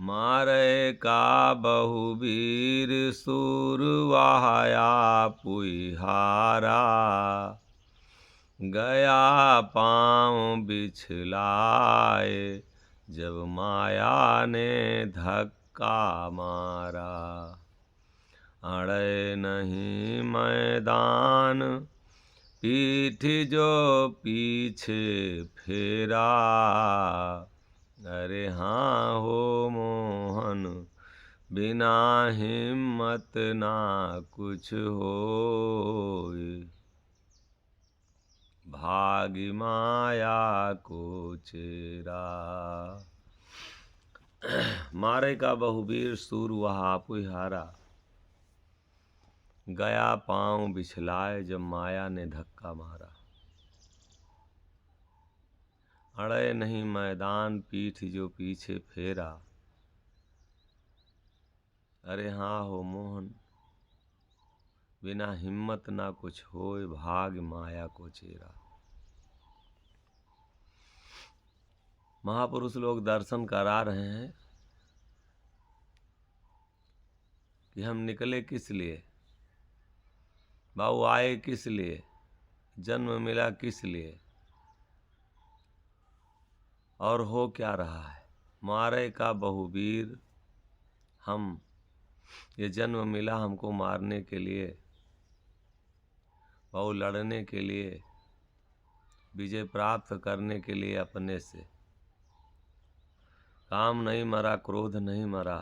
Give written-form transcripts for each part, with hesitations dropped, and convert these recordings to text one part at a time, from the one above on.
मारे का बहुवीर सूर वहाया पुइहारा। गया पाँव बिछलाए जब माया ने धक्का मारा। अड़े नहीं मैदान पीठ जो पीछे फेरा। अरे हाँ हो मोहन बिना हिम्मत ना कुछ होए। भागी माया को चेरा। मारे का बहुवीर सूर वहा पुहारा। गया पाँव बिछलाए जब माया ने धक्का मारा। अड़े नहीं मैदान पीठ जो पीछे फेरा। अरे हाँ हो मोहन बिना हिम्मत ना कुछ होए। भाग माया को चेरा। महापुरुष लोग दर्शन करा रहे हैं कि हम निकले किस लिए, बाबू आए किस लिए, जन्म मिला किस लिए और हो क्या रहा है। मारे का बहुवीर हम, ये जन्म मिला हमको मारने के लिए, बहु लड़ने के लिए, विजय प्राप्त करने के लिए अपने से। काम नहीं मरा, क्रोध नहीं मरा,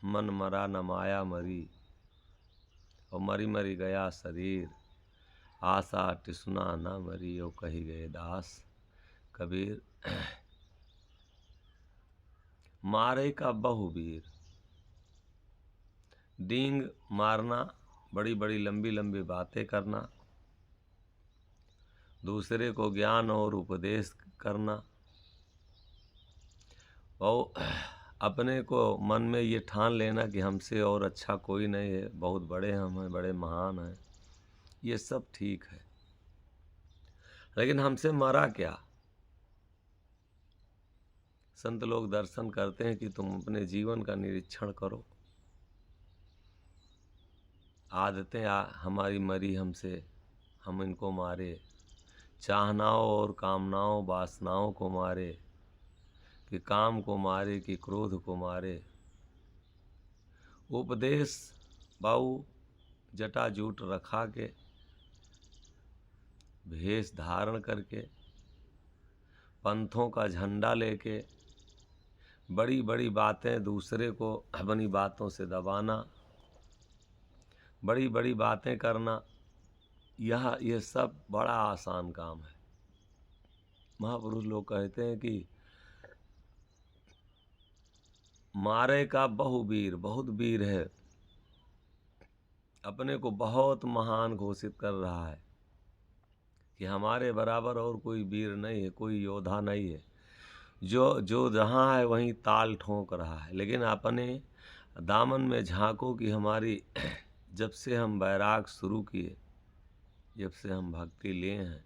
मन मरा न माया मरी। और मरी मरी गया शरीर, आशा टिसुना न मरी। ओ कही गए दास कबीर। मारे का बहुवीर, डींग मारना, बड़ी बड़ी लंबी लंबी बातें करना, दूसरे को ज्ञान और उपदेश करना, और अपने को मन में ये ठान लेना कि हमसे और अच्छा कोई नहीं है, बहुत बड़े हम हैं, बड़े महान हैं। ये सब ठीक है, लेकिन हमसे मरा क्या। संत लोग दर्शन करते हैं कि तुम अपने जीवन का निरीक्षण करो। आदतें हमारी मरी हमसे, हम इनको मारे। चाहनाओं और कामनाओं वासनाओं को मारे, कि काम को मारे कि क्रोध को मारे। उपदेश बाऊ जटाजूट रखा के, भेष धारण करके, पंथों का झंडा लेके, बड़ी बड़ी बातें दूसरे को अपनी बातों से दबाना, बड़ी बड़ी बातें करना, यह सब बड़ा आसान काम है। महापुरुष लोग कहते हैं कि मारे का बहुवीर, बहुत वीर है, अपने को बहुत महान घोषित कर रहा है कि हमारे बराबर और कोई वीर नहीं है, कोई योद्धा नहीं है। जो जहाँ है वहीं ताल ठोंक रहा है। लेकिन अपने दामन में झांको कि हमारी जब से हम बैराग शुरू किए, जब से हम भक्ति लिए हैं,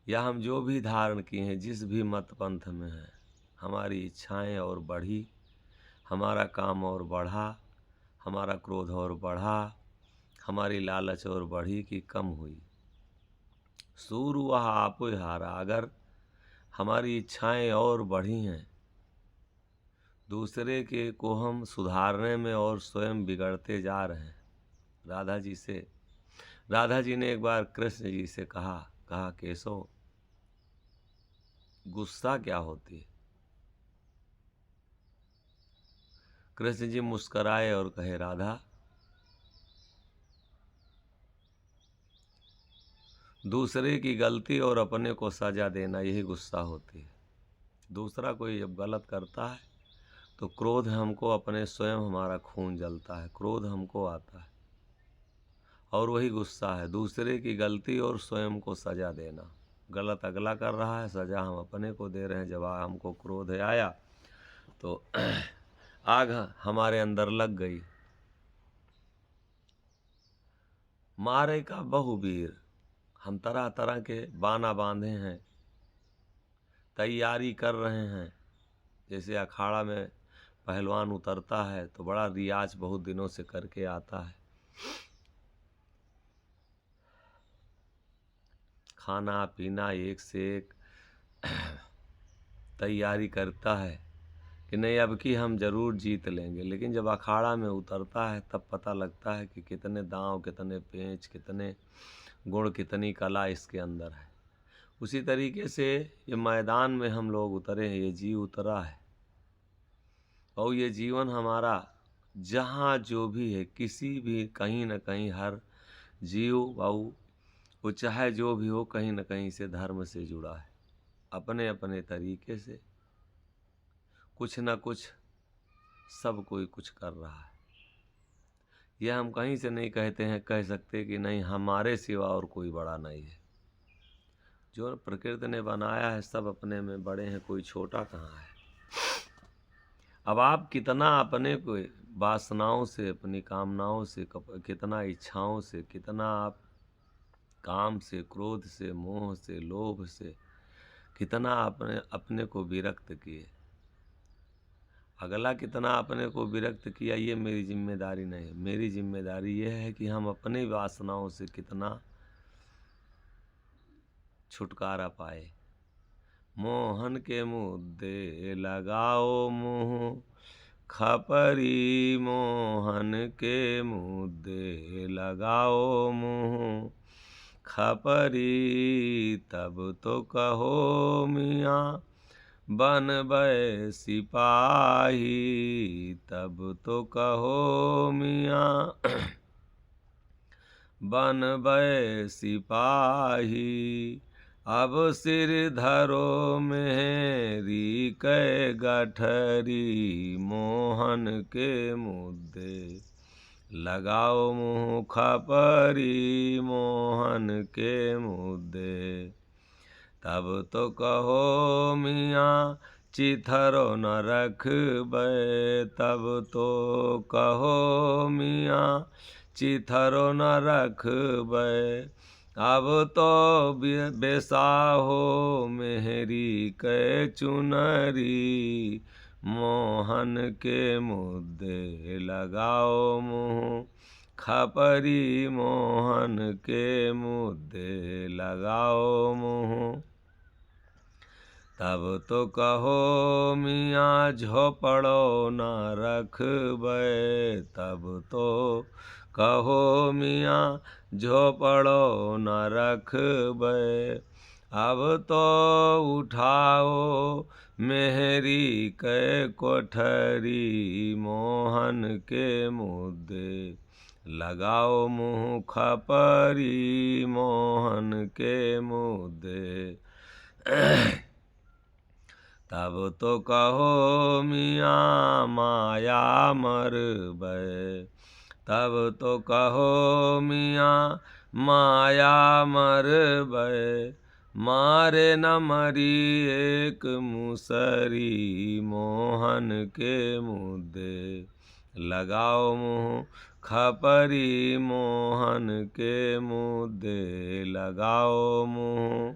या हम जो भी धारण किए हैं, जिस भी मत पंथ में हैं, हमारी इच्छाएं और बढ़ी, हमारा काम और बढ़ा, हमारा क्रोध और बढ़ा, हमारी लालच और बढ़ी कि कम हुई। सूर वह आप हारा। अगर हमारी इच्छाएं और बढ़ी हैं, दूसरे के को हम सुधारने में और स्वयं बिगड़ते जा रहे हैं। राधा जी ने एक बार कृष्ण जी से कहा केशव, गुस्सा क्या होती है। कृष्ण जी मुस्कराए और कहे, राधा, दूसरे की गलती और अपने को सजा देना, यही गुस्सा होती है। दूसरा कोई जब गलत करता है तो क्रोध हमको, अपने स्वयं हमारा खून जलता है, क्रोध हमको आता है, और वही गुस्सा है। दूसरे की गलती और स्वयं को सजा देना। गलत अगला कर रहा है, सजा हम अपने को दे रहे हैं। जब हमको क्रोध आया तो आग हमारे अंदर लग गई। मारे का बहुवीर, हम तरह तरह के बाना बांधे हैं, तैयारी कर रहे हैं। जैसे अखाड़ा में पहलवान उतरता है तो बड़ा रियाज बहुत दिनों से करके आता है, खाना पीना एक से एक तैयारी करता है कि नहीं अब की हम ज़रूर जीत लेंगे। लेकिन जब अखाड़ा में उतरता है तब पता लगता है कि कितने दांव, कितने पेंच, कितने गुण, कितनी कला इसके अंदर है। उसी तरीके से ये मैदान में हम लोग उतरे हैं, ये जीव उतरा है, और ये जीवन हमारा जहाँ जो भी है, किसी भी कहीं न कहीं हर जीव बाऊ वो चाहे जो भी हो कहीं न कहीं से धर्म से जुड़ा है, अपने अपने तरीके से कुछ न कुछ सब कोई कुछ कर रहा है। यह हम कहीं से नहीं कहते हैं, कह सकते कि नहीं हमारे सिवा और कोई बड़ा नहीं है। जो प्रकृति ने बनाया है सब अपने में बड़े हैं, कोई छोटा कहाँ है। अब आप कितना अपने को वासनाओं से, अपनी कामनाओं से, कितना इच्छाओं से, कितना आप काम से, क्रोध से, मोह से, लोभ से कितना अपने अपने को विरक्त किए। अगला कितना अपने को विरक्त किया ये मेरी जिम्मेदारी नहीं है। मेरी जिम्मेदारी ये है कि हम अपनी वासनाओं से कितना छुटकारा पाए। मोहन के मुद्दे लगाओ मुँह खपरी, मोहन के मुद्दे लगाओ मुँह खपरी, तब तो कहो मियाँ बन बे सिपाही, तब तो कहो मियाँ बन बे सिपाही। अब सिर धरो मेरी कै गठरी, मोहन के मुद्दे लगाओ मुँह खपरी, मोहन के मुद्दे, तब तो कहो मियाँ चिथरो न रखबै, तब तो कहो मियाँ चिथरो न रखबै। अब तो बेसाहो मेहरी कै चुनरी, मोहन के मुद्दे लगाओ मुँह खपरी, मोहन के मुद्दे लगाओ मुँह, तब तो कहो मियाँ झोपड़ो न रखबै, तब तो कहो मियाँ झोपड़ो न रखबै। अब तो उठाओ मेहरी कै कोठरी, मोहन के मुद्दे लगाओ मुँह खपरी, मोहन के मुद्दे, तब तो कहो मियाँ माया मरबै, तब तो कहो मियाँ माया मरबै। मारे न मरी एक मुसरी, मोहन के मुद्दे लगाओ मुँह खपरी, मोहन के मुद्दे लगाओ मुँह,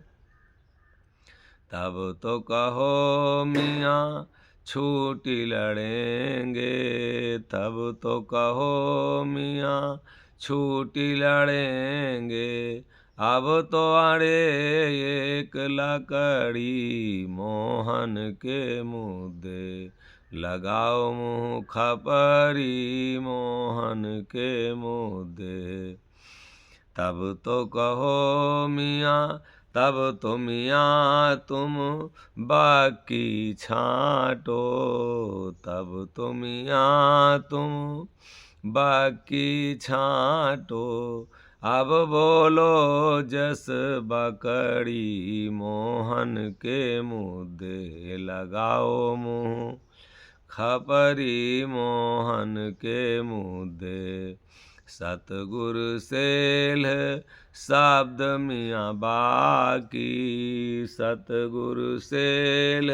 तब तो कहो मियाँ छूटी लड़ेंगे, तब तो कहो मियाँ छूटी लड़ेंगे। अब तो अड़े एक लकड़ी, मोहन के मुद्दे लगाओ मुँह खपरी, मोहन के मुद्दे, तब तो कहो मियाँ, तब तो मियाँ तुम बाकी छाँटो, तब तो मियाँ तुम बाकी छाँटो। अब बोलो जस बकड़ी, मोहन के मुद्दे लगाओ मुँह खपरी, मोहन के मुद्दे, सतगुरु सेल शब्द मियाँ बाकी, सतगुरु सेल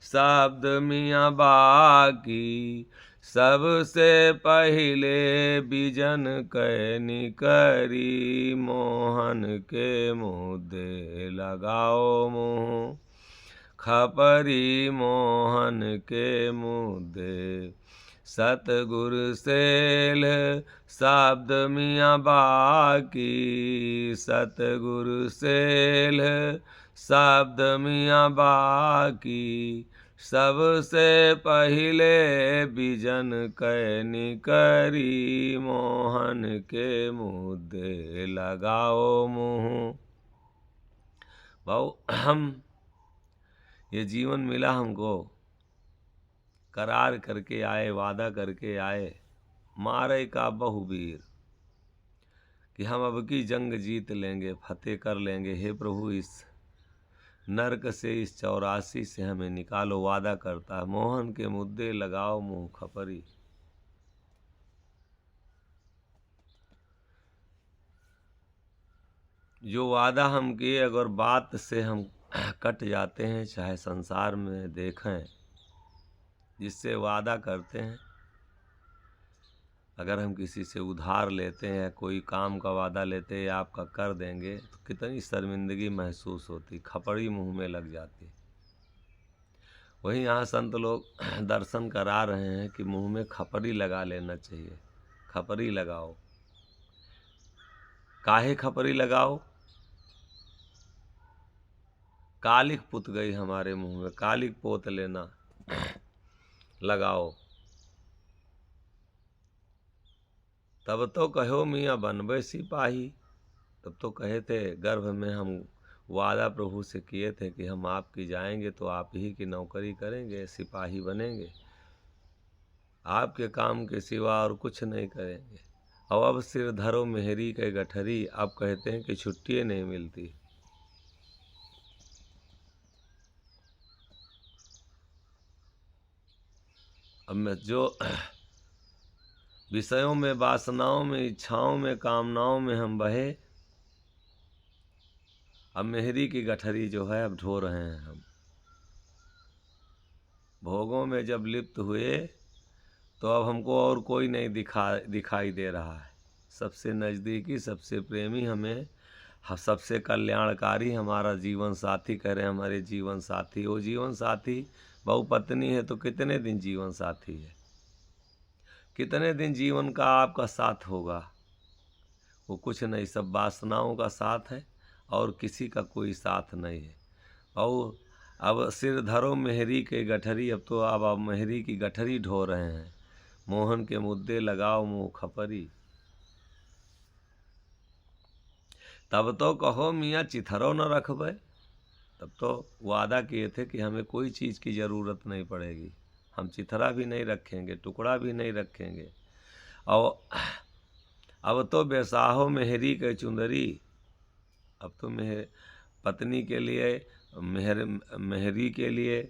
शब्द मियाँ बाकी। सबसे पहिले बिजन कैनी करी, मोहन के मुद्दे लगाओ मुँह खपरी मोहन के मुद्दे सतगुरु सेल शब्द मियाँ बाकी सतगुरु सेल शब्द मियाँ बाकी सबसे पहिले बिजन कैनी करी मोहन के मुद्दे लगाओ मुँह। भाऊ हम ये जीवन मिला हमको, करार करके आए, वादा करके आए, मारे का बहुवीर कि हम अब की जंग जीत लेंगे, फतेह कर लेंगे। हे प्रभु इस नरक से, इस 84 से हमें निकालो। वादा करता है मोहन के मुद्दे लगाओ मुँह खपरी। जो वादा हम किए अगर बात से हम कट जाते हैं, चाहे संसार में देखें जिससे वादा करते हैं, अगर हम किसी से उधार लेते हैं, कोई काम का वादा लेते हैं, आपका कर देंगे, तो कितनी शर्मिंदगी महसूस होती, खपड़ी मुंह में लग जाती। वहीं यहाँ संत लोग दर्शन करा रहे हैं कि मुंह में खपड़ी लगा लेना चाहिए। खपड़ी लगाओ। काहे खपड़ी लगाओ? कालिक पुत गई हमारे मुंह में, कालिक पोत लेना लगाओ। तब तो कहो मियाँ बनबे सिपाही। तब तो कहे थे गर्भ में हम वादा प्रभु से किए थे कि हम आपकी जाएंगे तो आप ही की नौकरी करेंगे, सिपाही बनेंगे, आपके काम के सिवा और कुछ नहीं करेंगे। और अब सिर धरो मेहरी के गठरी, अब कहते हैं कि छुट्टी नहीं मिलती। अब मैं जो विषयों में, वासनाओं में, इच्छाओं में, कामनाओं में हम बहे, अब मेहरी की गठरी जो है अब ढो रहे हैं हम। भोगों में जब लिप्त हुए तो अब हमको और कोई नहीं दिखाई दे रहा है। सबसे नज़दीकी, सबसे प्रेमी, हमें सबसे कल्याणकारी हमारा जीवन साथी कह रहे हैं। हमारे जीवन साथी, वो जीवन साथी बहुपत्नी है तो कितने दिन जीवन साथी है, कितने दिन जीवन का आपका साथ होगा? वो कुछ नहीं, सब वासनाओं का साथ है और किसी का कोई साथ नहीं है। और अब सिर धरो मेहरी के गठरी, अब तो अब मेहरी की गठरी ढो रहे हैं। मोहन के मुद्दे लगाओ मुँह खपरी। तब तो कहो मियाँ चिथरो न रखबे। तब तो वादा किए थे कि हमें कोई चीज़ की ज़रूरत नहीं पड़ेगी, हम चिथरा भी नहीं रखेंगे, टुकड़ा भी नहीं रखेंगे। और अब तो बेसाहो मेहरी के चुंदरी। अब तो पत्नी के लिए, मेहरी के लिए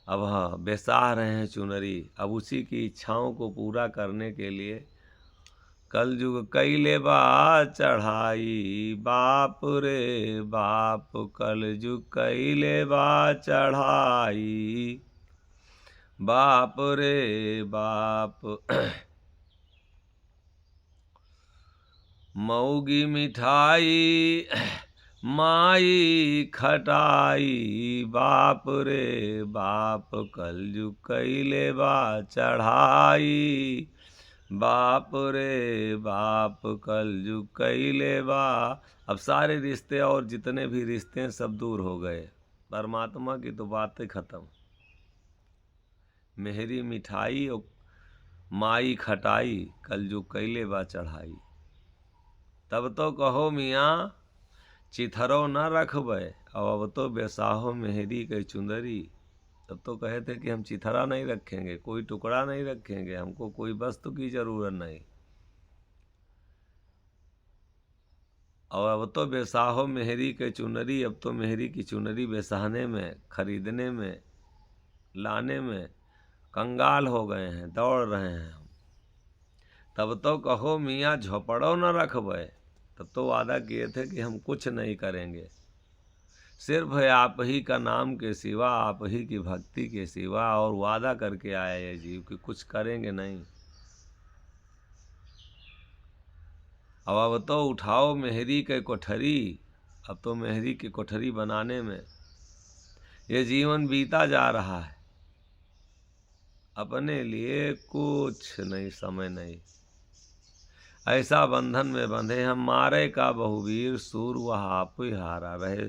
अब हाँ बेसाह रहे हैं चुनरी। अब उसी की इच्छाओं को पूरा करने के लिए कल युग कैले बा चढ़ाई, बाप रे बाप, कल युग कैले बा चढ़ाई, बाप रे बाप। मऊगी मिठाई माई खटाई, बाप रे बाप, कल युग कैले बा चढ़ाई, बाप रे बाप, कल युग कैले बा। अब सारे रिश्ते और जितने भी रिश्ते हैं सब दूर हो गए, परमात्मा की तो बातें खत्म। मेहरी मिठाई और माई खटाई, कल युग कैले बा चढ़ाई। तब तो कहो मियाँ चिथरो न रखबे, अब तो बेसाहो मेहरी के चुंदरी। तब तो कहे थे कि हम चिथरा नहीं रखेंगे, कोई टुकड़ा नहीं रखेंगे, हमको कोई वस्तु की जरूरत नहीं। और अब तो बेसाहो मेहरी के चुनरी, अब तो मेहरी की चुनरी बेसाहने में, खरीदने में, लाने में कंगाल हो गए हैं, दौड़ रहे हैं हम। तब तो कहो मियाँ झोपड़ो न रखबे। तब तो वादा किए थे कि हम कुछ नहीं करेंगे, सिर्फ आप ही का नाम के सिवा, आप ही की भक्ति के सिवा। और वादा करके आए ये जीव कि कुछ करेंगे नहीं। अब तो उठाओ मेहरी के कोठरी। अब तो मेहरी की कोठरी बनाने में ये जीवन बीता जा रहा है, अपने लिए कुछ नहीं, समय नहीं। ऐसा बंधन में बंधे हम, मारे का बहुवीर सूर वह आप ही हारा रहे।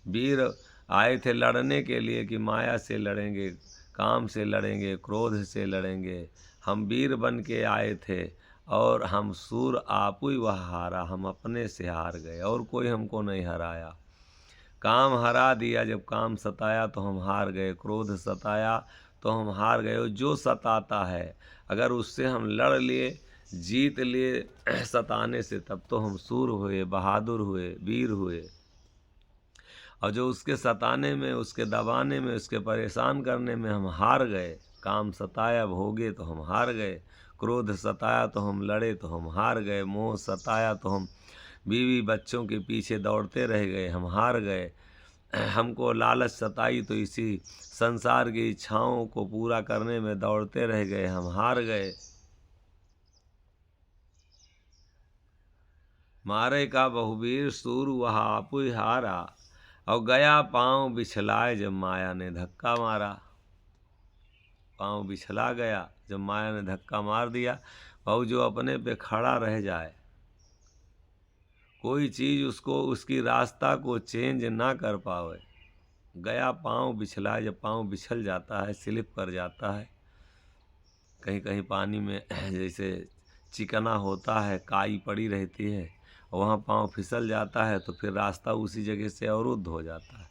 वीर आए थे लड़ने के लिए कि माया से लड़ेंगे, काम से लड़ेंगे, क्रोध से लड़ेंगे। हम वीर बन के आए थे और हम सूर आप ही वह हारा, हम अपने से हार गए और कोई हमको नहीं हराया। काम हरा दिया, जब काम सताया तो हम हार गए, क्रोध सताया तो हम हार गए। और जो सताता है अगर उससे हम लड़ लिए, जीत लिए सताने से, तब तो हम सूर हुए, बहादुर हुए, वीर हुए। और जो उसके सताने में, उसके दबाने में, उसके परेशान करने में हम हार गए, काम सताया भोगे तो हम हार गए, क्रोध सताया तो हम लड़े तो हम हार गए, मोह सताया तो हम बीवी बच्चों के पीछे दौड़ते रह गए, हम हार गए। हमको लालच सताई तो इसी संसार की इच्छाओं को पूरा करने में दौड़ते रह गए, हम हार गए। मारे का बहुवीर सूर वह आपू हारा, और गया पांव बिछलाए जब माया ने धक्का मारा। पांव बिछला गया जब माया ने धक्का मार दिया। और जो अपने पे खड़ा रह जाए, कोई चीज़ उसको, उसकी रास्ता को चेंज ना कर पावे, गया पांव बिछलाए। जब पांव बिछल जाता है, स्लिप कर जाता है, कहीं कहीं पानी में जैसे चिकना होता है, काई पड़ी रहती है, वहाँ पांव फिसल जाता है तो फिर रास्ता उसी जगह से अवरुद्ध हो जाता है।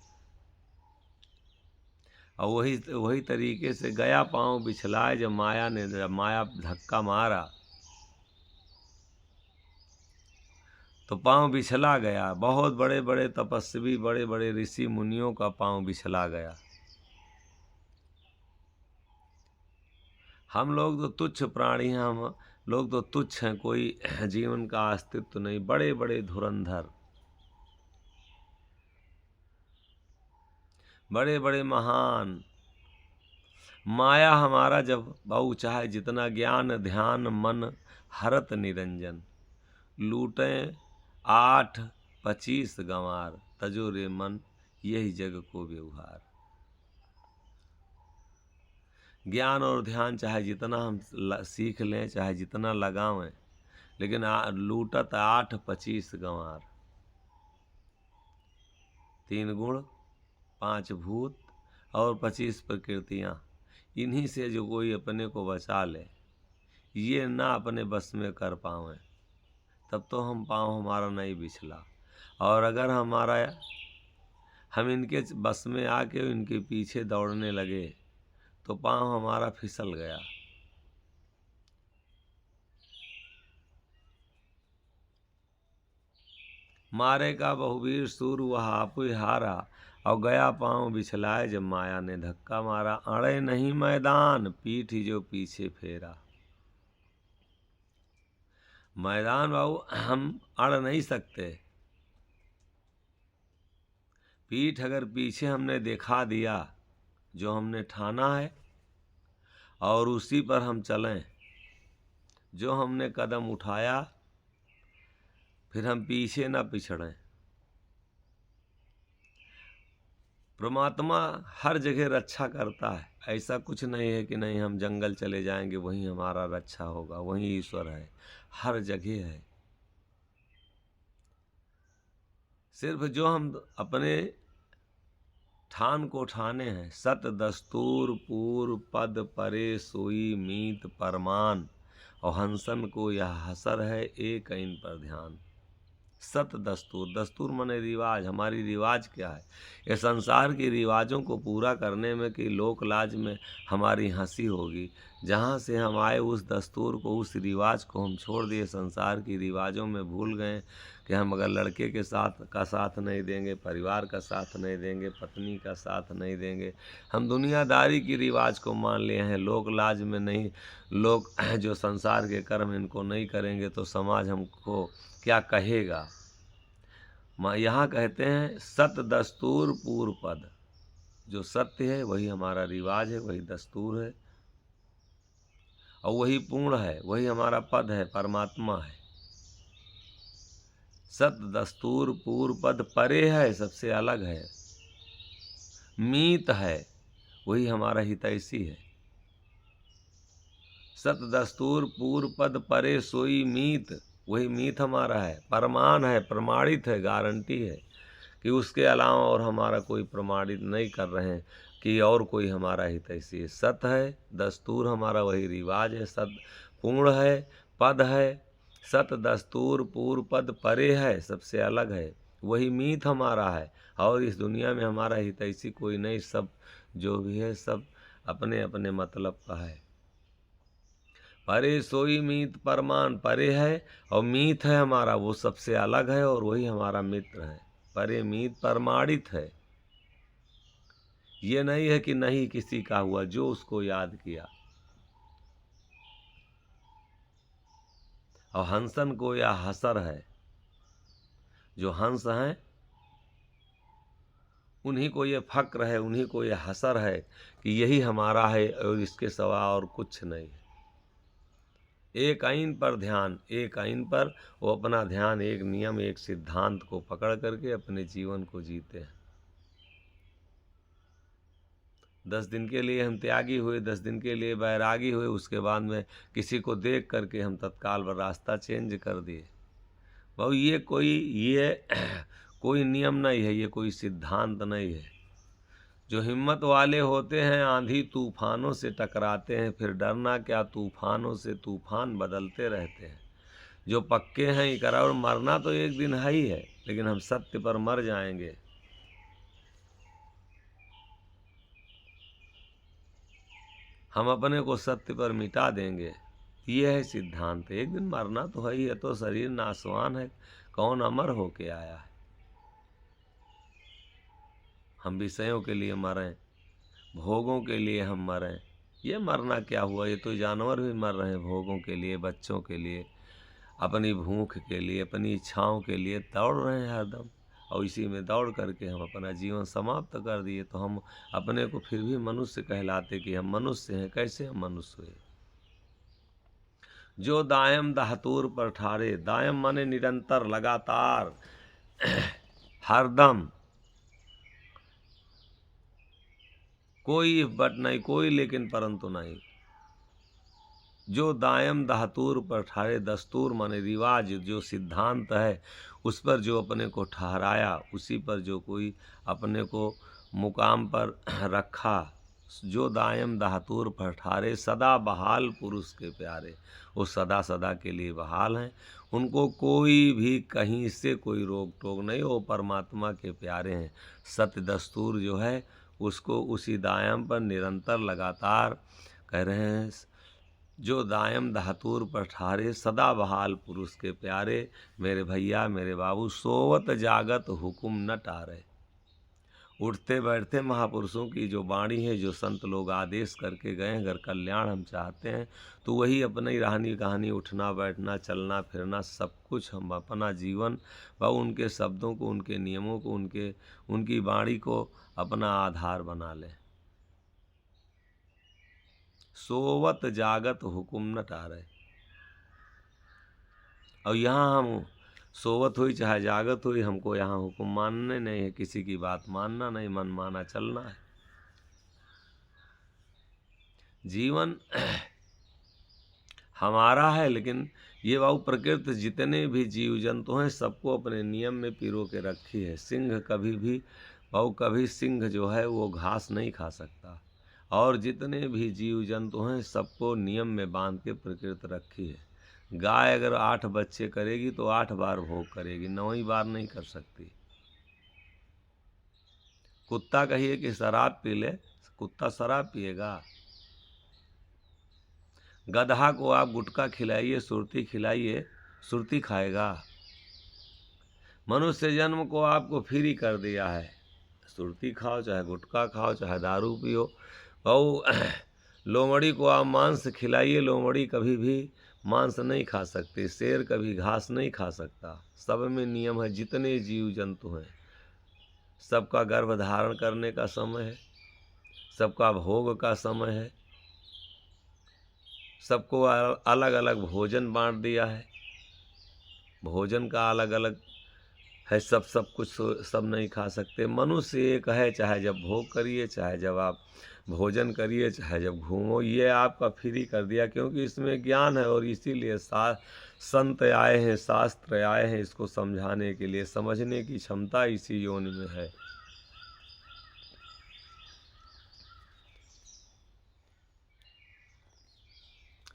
और वही तरीके से गया पांव बिछलाए जब माया धक्का मारा तो पांव बिछला गया। बहुत बड़े बड़े तपस्वी, बड़े बड़े ऋषि मुनियों का पांव बिछला गया। हम लोग तो तुच्छ प्राणी हैं, हम लोग तो तुच्छ हैं, कोई जीवन का अस्तित्व नहीं। बड़े बड़े धुरंधर, बड़े बड़े महान। माया हमारा जब बहु चाहे जितना ज्ञान ध्यान मन हरत निरंजन, लूटें 8-25 गंवार, तजो रे मन यही जग को व्यवहार। ज्ञान और ध्यान चाहे जितना हम सीख लें, चाहे जितना लगावें, लेकिन लूटत 8-25 गंवार। 3 गुण, 5 भूत और 25 प्रकृतियाँ, इन्हीं से जो कोई अपने को बचा ले, ये ना अपने बस में कर पावें, तब तो हम पाँव हमारा नहीं बिछला। और अगर हम इनके बस में आके इनके पीछे दौड़ने लगे तो पाँव हमारा फिसल गया। मारे का बहुवीर सूर वह आप ही हारा, और गया पाँव बिछलाए जब माया ने धक्का मारा। अड़े नहीं मैदान, पीठ जो पीछे फेरा। मैदान बाबू हम अड़ नहीं सकते। पीठ अगर पीछे हमने दिखा दिया, जो हमने ठाना है, और उसी पर हम चलें, जो हमने कदम उठाया, फिर हम पीछे ना पिछड़ें। परमात्मा हर जगह रक्षा करता है, ऐसा कुछ नहीं है कि नहीं हम जंगल चले जाएंगे वहीं हमारा रक्षा होगा, वहीं ईश्वर है, हर जगह है। सिर्फ जो हम अपने ठान को ठाने हैं, सत दस्तूर पूर्व पद परे सोई मीत परमान, और हंसन को यह हसर है एक इन पर ध्यान। सत दस्तूर, दस्तूर माने रिवाज। हमारी रिवाज क्या है? ये संसार की रिवाजों को पूरा करने में कि लोक लाज में हमारी हंसी होगी। जहाँ से हम आए उस दस्तूर को, उस रिवाज को हम छोड़ दिए, संसार की रिवाजों में भूल गए कि हम अगर लड़के के साथ नहीं देंगे, परिवार का साथ नहीं देंगे, पत्नी का साथ नहीं देंगे, हम दुनियादारी की रिवाज को मान लिए हैं, लोक लाज में नहीं। लोग जो संसार के कर्म इनको नहीं करेंगे तो समाज हमको क्या कहेगा। यहाँ कहते हैं सत दस्तूर पूर्व पद, जो सत्य है वही हमारा रिवाज है, वही दस्तूर है, और वही पूर्ण है, वही हमारा पद है, परमात्मा है। सत दस्तूर पूर्व पद परे है, सबसे अलग है। मीत है वही हमारा हितैषी है। सत दस्तूर पूर्व पद परे सोई मीत, वही मीत हमारा है, प्रमाण है, प्रमाणित है, गारंटी है कि उसके अलावा और हमारा कोई प्रमाणित नहीं कर रहे हैं कि और कोई हमारा हितैषी है। सत है, दस्तूर हमारा वही रिवाज है, सत पूर्ण है, पद है, सत दस्तूर पूर्व पद परे है, सबसे अलग है, वही मीत हमारा है। और इस दुनिया में हमारा हितैषी कोई नहीं, सब जो भी है सब अपने अपने मतलब का है। परे सोई मीत परमान, परे है और मीत है हमारा, वो सबसे अलग है और वही हमारा मित्र है। परे मीत प्रमाणित है, ये नहीं है कि नहीं किसी का हुआ, जो उसको याद किया। और हंसन को या हसर है, जो हंस हैं उन्हीं को ये फक्र है, उन्हीं को ये हसर है कि यही हमारा है और इसके सिवा और कुछ नहीं है। एक आइन पर ध्यान, एक आइन पर वो अपना ध्यान, एक नियम, एक सिद्धांत को पकड़ करके अपने जीवन को जीते हैं। 10 दिन के लिए हम त्यागी हुए, 10 दिन के लिए बैरागी हुए, उसके बाद में किसी को देख करके हम तत्काल वह रास्ता चेंज कर दिए। बहु ये कोई नियम नहीं है, ये कोई सिद्धांत नहीं है। जो हिम्मत वाले होते हैं आंधी तूफानों से टकराते हैं, फिर डरना क्या, तूफानों से तूफान बदलते रहते हैं। जो पक्के हैं इकरार, और मरना तो एक दिन है ही है, लेकिन हम सत्य पर मर जाएंगे। हम अपने को सत्य पर मिटा देंगे, ये है सिद्धांत। एक दिन मरना तो है ही है, तो शरीर नाशवान है, कौन अमर होके आया है। हम विषयों के लिए मरें, भोगों के लिए हम मरें, ये मरना क्या हुआ, ये तो जानवर भी मर रहे हैं भोगों के लिए, बच्चों के लिए, अपनी भूख के लिए, अपनी इच्छाओं के लिए दौड़ रहे हैं हरदम। और इसी में दौड़ करके हम अपना जीवन समाप्त कर दिए। तो हम अपने को फिर भी मनुष्य कहलाते कि हम मनुष्य हैं। कैसे हम मनुष्य हुए? जो दायम दहतूर पर ठारे, दायम माने निरंतर, लगातार, हरदम, कोई बट नहीं, कोई लेकिन परंतु नहीं। जो दायम दहतूर पर ठारे, दस्तूर माने रिवाज, जो सिद्धांत है उस पर जो अपने को ठहराया, उसी पर जो कोई अपने को मुकाम पर रखा। जो दायम दहतूर पर ठारे, सदा बहाल पुरुष के प्यारे, वो सदा सदा के लिए बहाल हैं। उनको कोई भी कहीं से कोई रोक टोक नहीं, वो परमात्मा के प्यारे हैं। सत्य दस्तूर जो है उसको उसी दायम पर निरंतर लगातार कह रहे हैं। जो दायम दहतूर पर ठारे, सदा बहाल पुरुष के प्यारे, मेरे भैया मेरे बाबू, सोवत जागत हुकुम न टारे। उठते बैठते महापुरुषों की जो वाणी है, जो संत लोग आदेश करके गए, अगर कल्याण हम चाहते हैं तो वही अपनी राहनी कहानी, उठना बैठना, चलना फिरना, सब कुछ हम अपना जीवन व उनके शब्दों को, उनके नियमों को, उनकी वाणी को अपना आधार बना लें। सोवत जागत हुकुम न टारे। और यहाँ हम सोवत हुई चाहे जागत हुई, हमको यहाँ हुक्म मानने नहीं है, किसी की बात मानना नहीं, मन माना चलना है। जीवन हमारा है, लेकिन ये बाबू प्रकृति जितने भी जीव जंतु हैं सबको अपने नियम में पिरो के रखी है। सिंह कभी भी बाबू, कभी सिंह जो है वो घास नहीं खा सकता, और जितने भी जीव जंतु हैं सबको नियम में बांध के प्रकृति रखी है। गाय अगर 8 बच्चे करेगी तो 8 बार भोग करेगी, 9वीं बार नहीं कर सकती। कुत्ता कहिए कि शराब पी ले, कुत्ता शराब पिएगा। गधा को आप गुटखा खिलाइए, सुरती खिलाइए, सुरती खाएगा। मनुष्य जन्म को आपको फ्री कर दिया है, सुरती खाओ चाहे गुटखा खाओ चाहे दारू पियो। बहु लोमड़ी को आप मांस खिलाइए, लोमड़ी कभी भी मांस नहीं खा सकती, शेर कभी घास नहीं खा सकता। सब में नियम है। जितने जीव जंतु हैं सबका गर्भ धारण करने का समय है, सबका भोग का समय है, सबको अलग अलग भोजन बांट दिया है। भोजन का अलग अलग है, सब कुछ सब नहीं खा सकते। मनुष्य एक है, चाहे जब भोग करिए, चाहे जब आप भोजन करिए, चाहे जब घूमो, ये आपका फ्री कर दिया, क्योंकि इसमें ज्ञान है। और इसीलिए संत आए हैं, शास्त्र आए हैं इसको समझाने के लिए। समझने की क्षमता इसी योनि में है।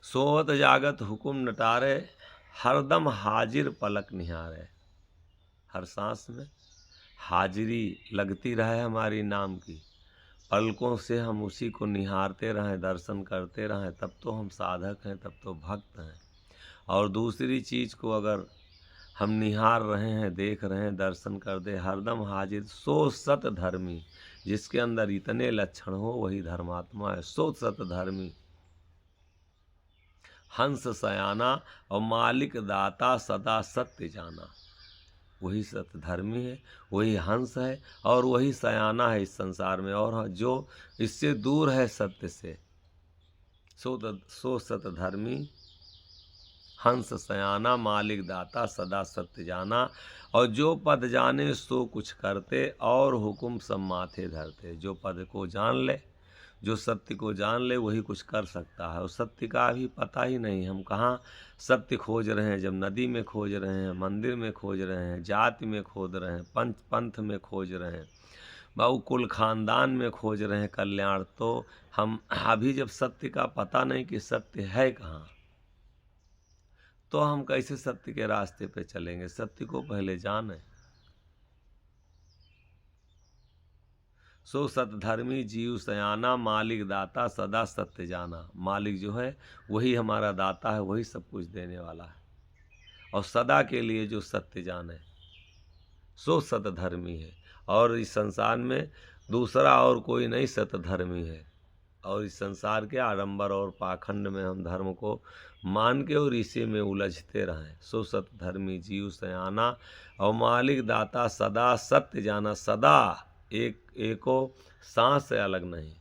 सोवत जागत हुकुम नटारे, हरदम हाजिर पलक निहारे। हर सांस में हाजिरी लगती रहे हमारी नाम की, पलकों से हम उसी को निहारते रहें, दर्शन करते रहें, तब तो हम साधक हैं, तब तो भक्त हैं। और दूसरी चीज़ को अगर हम निहार रहे हैं, देख रहे हैं, दर्शन कर दे, हरदम हाजिर, सो सत धर्मी। जिसके अंदर इतने लक्षण हो वही धर्मात्मा है। सो सत धर्मी, हंस सयाना और मालिक दाता, सदा सत्य जाना। वही सत्य धर्मी है, वही हंस है और वही सयाना है इस संसार में, और जो इससे दूर है सत्य से। सो सत धर्मी, हंस सयाना, मालिक दाता, सदा सत्य जाना। और जो पद जाने सो कुछ करते, और हुकुम सब माथे धरते। जो पद को जान ले, जो सत्य को जान ले, वही कुछ कर सकता है। और सत्य का अभी पता ही नहीं, हम कहाँ सत्य खोज रहे हैं। जब नदी में खोज रहे हैं, मंदिर में खोज रहे हैं, जाति में खोज रहे हैं, पंथ में खोज रहे हैं, बाबू कुल खानदान में खोज रहे हैं कल्याण, तो हम अभी जब सत्य का पता नहीं कि सत्य है कहाँ, तो हम कैसे सत्य के रास्ते पे चलेंगे। सत्य को पहले जाने। सो सतधर्मी जीव सयाना, मालिक दाता, सदा सत्य जाना। मालिक जो है वही हमारा दाता है, वही सब कुछ देने वाला है। और सदा के लिए जो सत्य जाने, सो सतधर्मी है। और इस संसार में दूसरा और कोई नहीं सतधर्मी है। और इस संसार के आडंबर और पाखंड में हम धर्म को मान के और इसी में उलझते रहें। सो सतधर्मी जीव सयाना और मालिक दाता, सदा सत्य जाना। सदा एको सांस से अलग नहीं,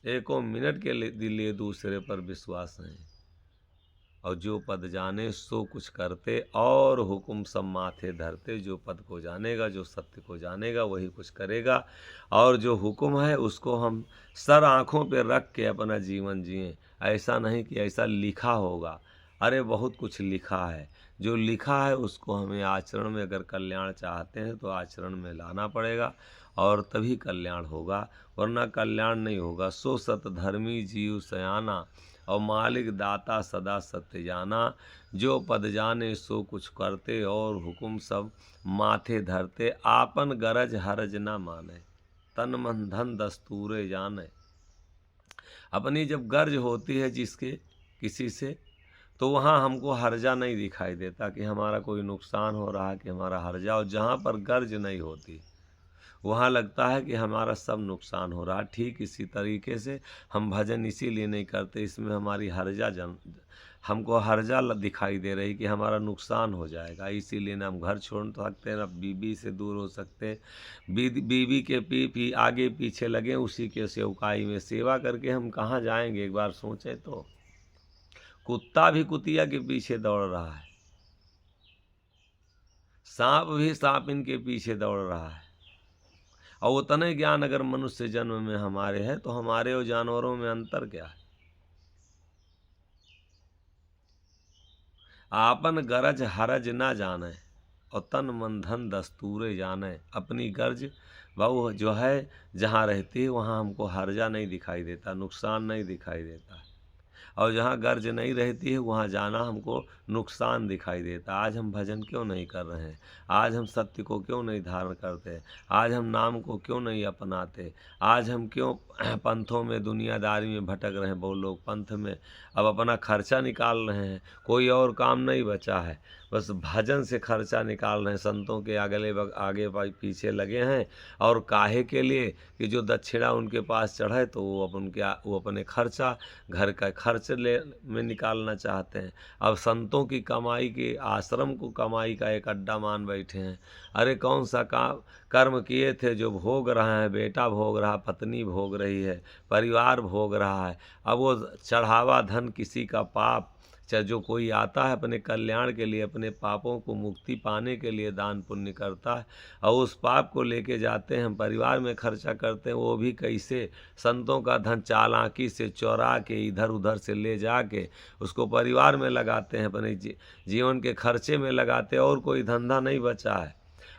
एको मिनट के लिए दूसरे पर विश्वास नहीं। और जो पद जाने सो कुछ करते, और हुकुम सब माथे धरते। जो पद को जानेगा, जो सत्य को जानेगा, वही कुछ करेगा। और जो हुक्म है उसको हम सर आँखों पे रख के अपना जीवन जिएं। ऐसा नहीं कि ऐसा लिखा होगा, अरे बहुत कुछ लिखा है। जो लिखा है उसको हमें आचरण में, अगर कल्याण चाहते हैं तो आचरण में लाना पड़ेगा, और तभी कल्याण होगा, वरना कल्याण नहीं होगा। सो सत धर्मी जीव सयाना और मालिक दाता, सदा सत्य जाना। जो पद जाने सो कुछ करते, और हुकुम सब माथे धरते। आपन गरज हरज ना माने, तन मन धन दस्तूरे जाने। अपनी जब गर्ज होती है जिसके किसी से, तो वहाँ हमको हर्जा नहीं दिखाई देता कि हमारा कोई नुकसान हो रहा है, कि हमारा हर्जा। और जहाँ पर गर्ज नहीं होती वहाँ लगता है कि हमारा सब नुकसान हो रहा है। ठीक इसी तरीके से हम भजन इसीलिए नहीं करते, इसमें हमारी हमको हर्जा दिखाई दे रही कि हमारा नुकसान हो जाएगा। इसीलिए ना हम घर छोड़ सकते हैं, ना बीबी से दूर हो सकते। बीबी के आगे पीछे लगे उसी के सेवकाई में, सेवा करके हम कहाँ जाएंगे, एक बार सोचें तो। कुत्ता भी कुतिया के पीछे दौड़ रहा है, सांप भी सांप इनके पीछे दौड़ रहा है। और उतने ज्ञान अगर मनुष्य जन्म में हमारे है, तो हमारे और जानवरों में अंतर क्या है। आपन गरज हरज ना जाने, और तन मन धन दस्तूरे जाने। अपनी गर्ज वो जो है जहाँ रहती है वहाँ हमको हर्जा नहीं दिखाई देता, नुकसान नहीं दिखाई देता। और जहाँ गर्ज नहीं रहती है वहाँ जाना हमको नुकसान दिखाई देता। आज हम भजन क्यों नहीं कर रहे हैं, आज हम सत्य को क्यों नहीं धारण करते, आज हम नाम को क्यों नहीं अपनाते, आज हम क्यों पंथों में दुनियादारी में भटक रहे हैं। बहुत लोग पंथ में अब अपना खर्चा निकाल रहे हैं, कोई और काम नहीं बचा है, बस भजन से खर्चा निकाल रहे हैं। संतों के आगे पीछे लगे हैं, और काहे के लिए कि जो दक्षिणा उनके पास चढ़े तो वो अपने खर्चा, घर का खर्च में निकालना चाहते हैं। अब संतों की कमाई के, आश्रम को कमाई का एक अड्डा मान बैठे हैं। अरे कौन सा कर्म किए थे जो भोग रहा है, बेटा भोग रहा, पत्नी भोग रही है, परिवार भोग रहा है। अब वो चढ़ावा धन किसी का पाप, चाहे जो कोई आता है अपने कल्याण के लिए, अपने पापों को मुक्ति पाने के लिए दान पुण्य करता है, और उस पाप को लेके जाते हैं, हम परिवार में खर्चा करते हैं, वो भी कैसे संतों का धन चालाकी से चोरा के इधर उधर से ले जाके उसको परिवार में लगाते हैं, अपने जीवन के खर्चे में लगाते हैं, और कोई धंधा नहीं बचा है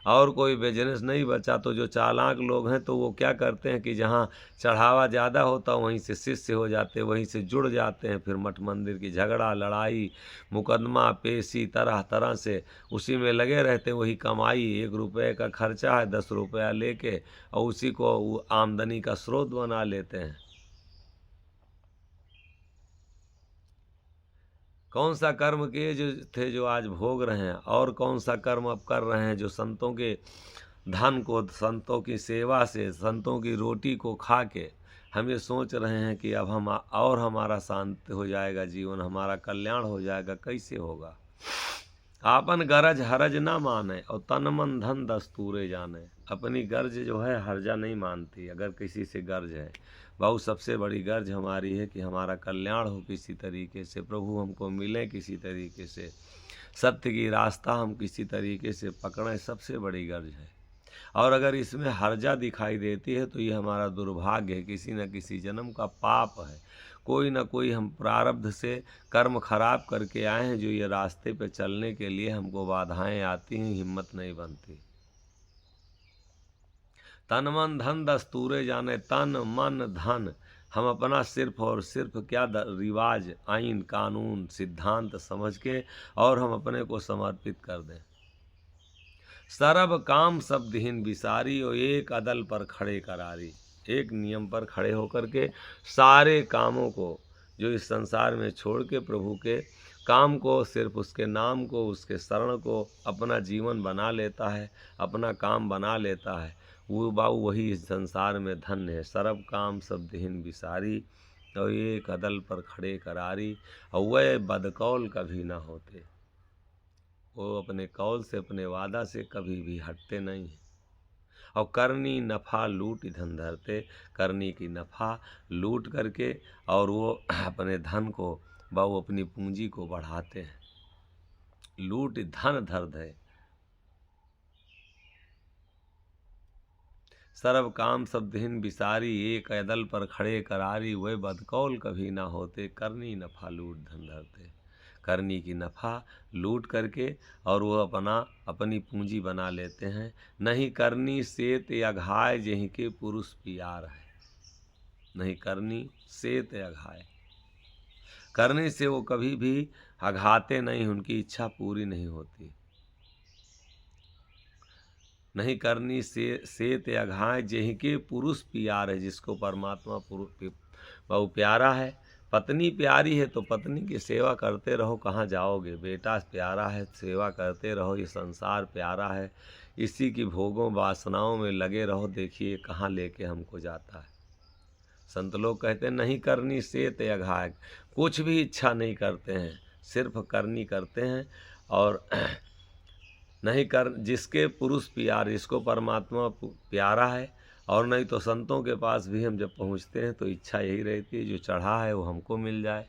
और कोई बिजनेस नहीं बचा। तो जो चालाक लोग हैं तो वो क्या करते हैं कि जहाँ चढ़ावा ज़्यादा होता है वहीं से शिष्य हो जाते हैं, वहीं से जुड़ जाते हैं, फिर मठ मंदिर की झगड़ा लड़ाई मुकदमा पेशी तरह तरह से उसी में लगे रहते हैं। वही कमाई 1 रुपये का खर्चा है, 10 रुपया लेके और उसी को वो आमदनी का स्रोत बना लेते हैं। कौन सा कर्म किए जो थे जो आज भोग रहे हैं, और कौन सा कर्म अब कर रहे हैं जो संतों के धन को, संतों की सेवा से, संतों की रोटी को खा के हम ये सोच रहे हैं कि अब हम और हमारा शांत हो जाएगा जीवन, हमारा कल्याण हो जाएगा। कैसे होगा? आपन गरज हरज ना माने और तन मन धन दस्तूरे जाने। अपनी गर्ज जो है हर्जा नहीं मानती। अगर किसी से गर्ज है, बहुत सबसे बड़ी गर्ज हमारी है कि हमारा कल्याण हो किसी तरीके से, प्रभु हमको मिले किसी तरीके से, सत्य की रास्ता हम किसी तरीके से पकड़ें, सबसे बड़ी गर्ज है। और अगर इसमें हर्जा दिखाई देती है तो ये हमारा दुर्भाग्य है, किसी न किसी जन्म का पाप है। कोई ना कोई हम प्रारब्ध से कर्म खराब करके आए हैं जो ये रास्ते पे चलने के लिए हमको बाधाएं आती हैं, हिम्मत नहीं बनती। तन मन धन दस्तूरे जाने, तन मन धन हम अपना सिर्फ और सिर्फ क्या रिवाज आइन कानून सिद्धांत समझ के और हम अपने को समर्पित कर दें। सरब काम सब दीन बिसारी और एक अदल पर खड़े करारी। एक नियम पर खड़े होकर के सारे कामों को जो इस संसार में छोड़ के प्रभु के काम को, सिर्फ उसके नाम को, उसके शरण को अपना जीवन बना लेता है, अपना काम बना लेता है, वो बाऊ वही इस संसार में धन्य है। सरब काम सब दीन बिसारी और एक अदल पर खड़े करारी, और वह बदकौल कभी ना होते। वो अपने कौल से, अपने वादा से कभी भी हटते नहीं हैं। और करनी नफ़ा लूट धन धरते, करनी की नफ़ा लूट करके और वो अपने धन को वो अपनी पूंजी को बढ़ाते हैं। लूट धन धर दे, सर्व काम सब दीन बिसारी, एक अदल पर खड़े करारी, वे बदकौल कभी ना होते, करनी नफ़ा लूट धन धरते। करनी की नफ़ा लूट करके और वो अपनी पूंजी बना लेते हैं। नहीं करनी सेत अघाय जहीं के पुरुष प्यार है। नहीं करनी सेत अघाय, करने से वो कभी भी अघाते नहीं, उनकी इच्छा पूरी नहीं होती। नहीं करनी सेत अघाय जहीं के पुरुष प्यार है, जिसको परमात्मा पुरुष बहुत प्यारा है। पत्नी प्यारी है तो पत्नी की सेवा करते रहो, कहाँ जाओगे। बेटा प्यारा है, सेवा करते रहो। ये संसार प्यारा है, इसी की भोगों वासनाओं में लगे रहो, देखिए कहाँ लेके हमको जाता है। संत लोग कहते हैं नहीं करनी सेत अघाय, कुछ भी इच्छा नहीं करते हैं, सिर्फ करनी करते हैं। और नहीं कर जिसके पुरुष प्यार, जिसको परमात्मा प्यारा है। और नहीं तो संतों के पास भी हम जब पहुँचते हैं तो इच्छा यही रहती है जो चढ़ा है वो हमको मिल जाए।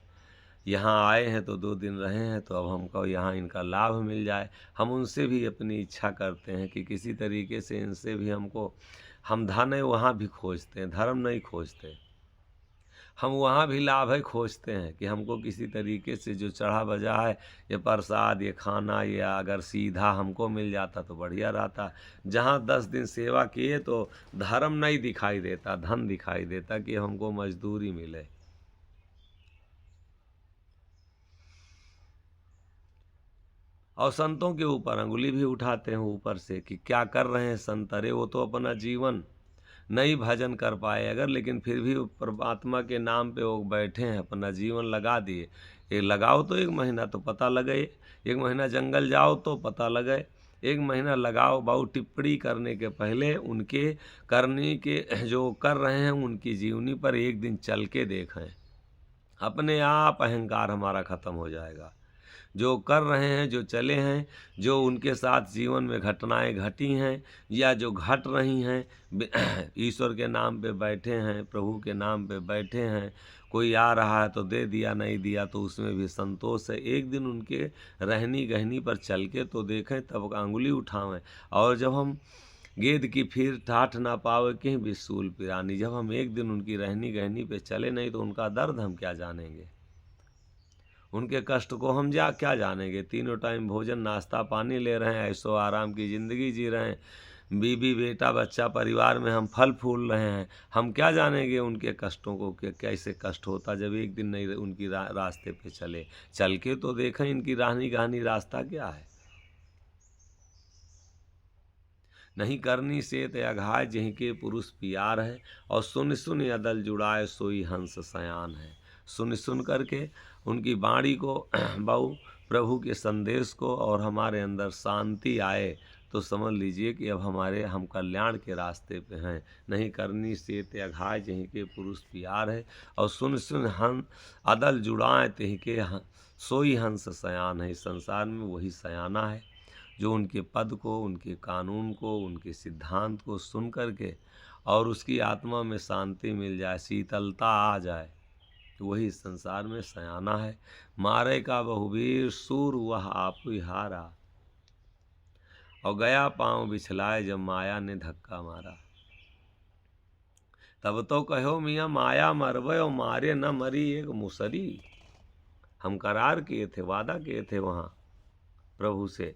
यहाँ आए हैं तो 2 दिन रहे हैं तो अब हमको यहाँ इनका लाभ मिल जाए। हम उनसे भी अपनी इच्छा करते हैं कि किसी तरीके से इनसे भी हमको, हम धन है वहाँ भी खोजते हैं, धर्म नहीं खोजते। हम वहाँ भी लाभ है खोजते हैं कि हमको किसी तरीके से जो चढ़ा बजा है, ये प्रसाद, ये खाना, ये अगर सीधा हमको मिल जाता तो बढ़िया रहता। जहाँ 10 दिन सेवा किए तो धर्म नहीं दिखाई देता, धन दिखाई देता कि हमको मजदूरी मिले। और संतों के ऊपर अंगुली भी उठाते हैं ऊपर से कि क्या कर रहे हैं संत। अरे वो तो अपना जीवन नहीं भजन कर पाए अगर, लेकिन फिर भी परमात्मा के नाम पे वो बैठे हैं, अपना जीवन लगा दिए। ये लगाओ तो 1 महीना तो पता लगे, 1 महीना जंगल जाओ तो पता लगे, 1 महीना लगाओ। बाऊ टिप्पणी करने के पहले उनके करने के जो कर रहे हैं उनकी जीवनी पर एक दिन चल के देखें, अपने आप अहंकार हमारा खत्म हो जाएगा। जो कर रहे हैं, जो चले हैं, जो उनके साथ जीवन में घटनाएं घटी हैं या जो घट रही हैं, ईश्वर के नाम पे बैठे हैं, प्रभु के नाम पे बैठे हैं, कोई आ रहा है तो दे दिया, नहीं दिया तो उसमें भी संतोष है। एक दिन उनके रहनी गहनी पर चल के तो देखें, तब अंगुली उठावें। और जब हम गेद की फिर ठाठ ना पावे कहीं भी सूल पिरानी, जब हम एक दिन उनकी रहनी गहनी पे चले नहीं तो उनका दर्द हम क्या जानेंगे, उनके कष्ट को हम क्या जानेंगे। तीनों टाइम भोजन नाश्ता पानी ले रहे हैं, ऐशो आराम की ज़िंदगी जी रहे हैं, बीबी बेटा बच्चा परिवार में हम फल फूल रहे हैं, हम क्या जानेंगे उनके कष्टों को कि कैसे कष्ट होता जब एक दिन नहीं उनकी रास्ते पे चले। चल के तो देखें इनकी राहनी गहनी रास्ता क्या है। नहीं करनी सेत अघाय जहीं के पुरुष पियार है, और सुन सुन अदल जुड़ाए सोई हंस सयान है। सुन सुन करके उनकी वाणी को बहु प्रभु के संदेश को और हमारे अंदर शांति आए तो समझ लीजिए कि अब हम कल्याण के रास्ते पे हैं। नहीं करनी सेत अघाय जहीं के पुरुष पियार है, और सुन सुन अदल जुड़ाए तहीं के सोई हंस सयान है। इस संसार में वही सयाना है जो उनके पद को, उनके कानून को, उनके सिद्धांत को सुन करके और उसकी आत्मा में शांति मिल जाए, शीतलता आ जाए, तो वही इस संसार में सयाना है। मारे का बहुवीर सूर वह आप ही हारा, और गया पांव बिछलाए जब माया ने धक्का मारा। तब तो कहो मियाँ माया मरवे और मारे न मरी एक मुसरी। हम करार किए थे, वादा किए थे वहाँ प्रभु से,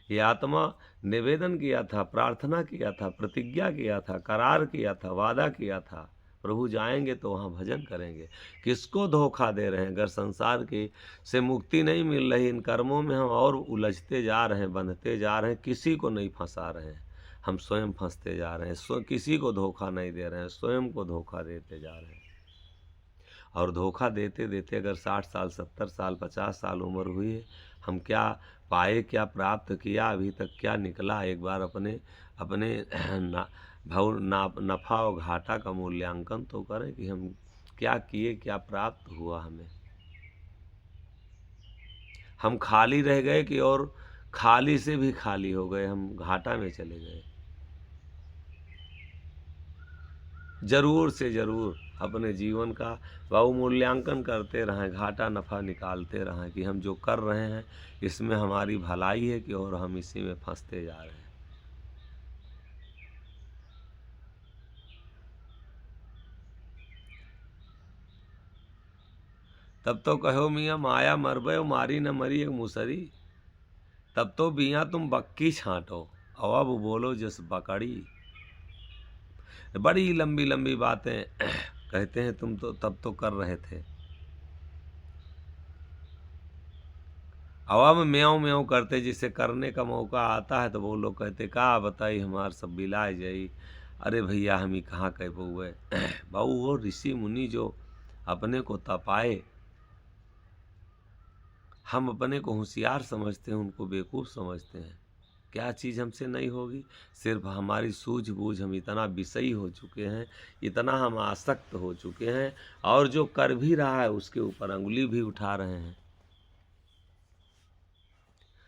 ये आत्मा निवेदन किया था, प्रार्थना किया था, प्रतिज्ञा किया था, करार किया था, वादा किया था, प्रभु जाएंगे तो वहाँ भजन करेंगे। किसको धोखा दे रहे हैं? अगर संसार की से मुक्ति नहीं मिल रही, इन कर्मों में हम और उलझते जा रहे हैं, बंधते जा रहे हैं, किसी को नहीं फंसा रहे हैं, हम स्वयं फंसते जा रहे हैं। किसी को धोखा नहीं दे रहे हैं, स्वयं को धोखा देते जा रहे हैं। और धोखा देते देते अगर 60 साल 70 साल 50 साल उम्र हुई है, हम क्या पाए, क्या प्राप्त किया, अभी तक क्या निकला? एक बार अपने अपने नफ़ा और घाटा का मूल्यांकन तो करें कि हम क्या किए, क्या प्राप्त हुआ हमें। हम खाली रह गए कि और खाली से भी खाली हो गए, हम घाटा में चले गए। जरूर से जरूर अपने जीवन का बहुमूल्यांकन करते रहें, घाटा नफ़ा निकालते रहें कि हम जो कर रहे हैं इसमें हमारी भलाई है कि और हम इसी में फंसते जा रहे हैं। तब तो कहो मियाँ माया मरबे मारी न मरी एक मुसरी। तब तो बिया तुम बक्की छांटो और अब बोलो जस बकड़ी। बड़ी लंबी लंबी बातें कहते हैं, तुम तो तब तो कर रहे थे, अब म्याऊं म्याऊं करते, जिसे करने का मौका आता है तो वो लोग कहते का बताई हमार सब बिलाए जाई। अरे भैया हम ही कहाँ कह पौए भाऊ, वो ऋषि मुनि जो अपने को तपाए, हम अपने को होशियार समझते हैं, उनको बेवकूफ़ समझते हैं। क्या चीज़ हमसे नहीं होगी? सिर्फ हमारी सूझबूझ, हम इतना विषयी हो चुके हैं, इतना हम आसक्त हो चुके हैं, और जो कर भी रहा है उसके ऊपर अंगुली भी उठा रहे हैं।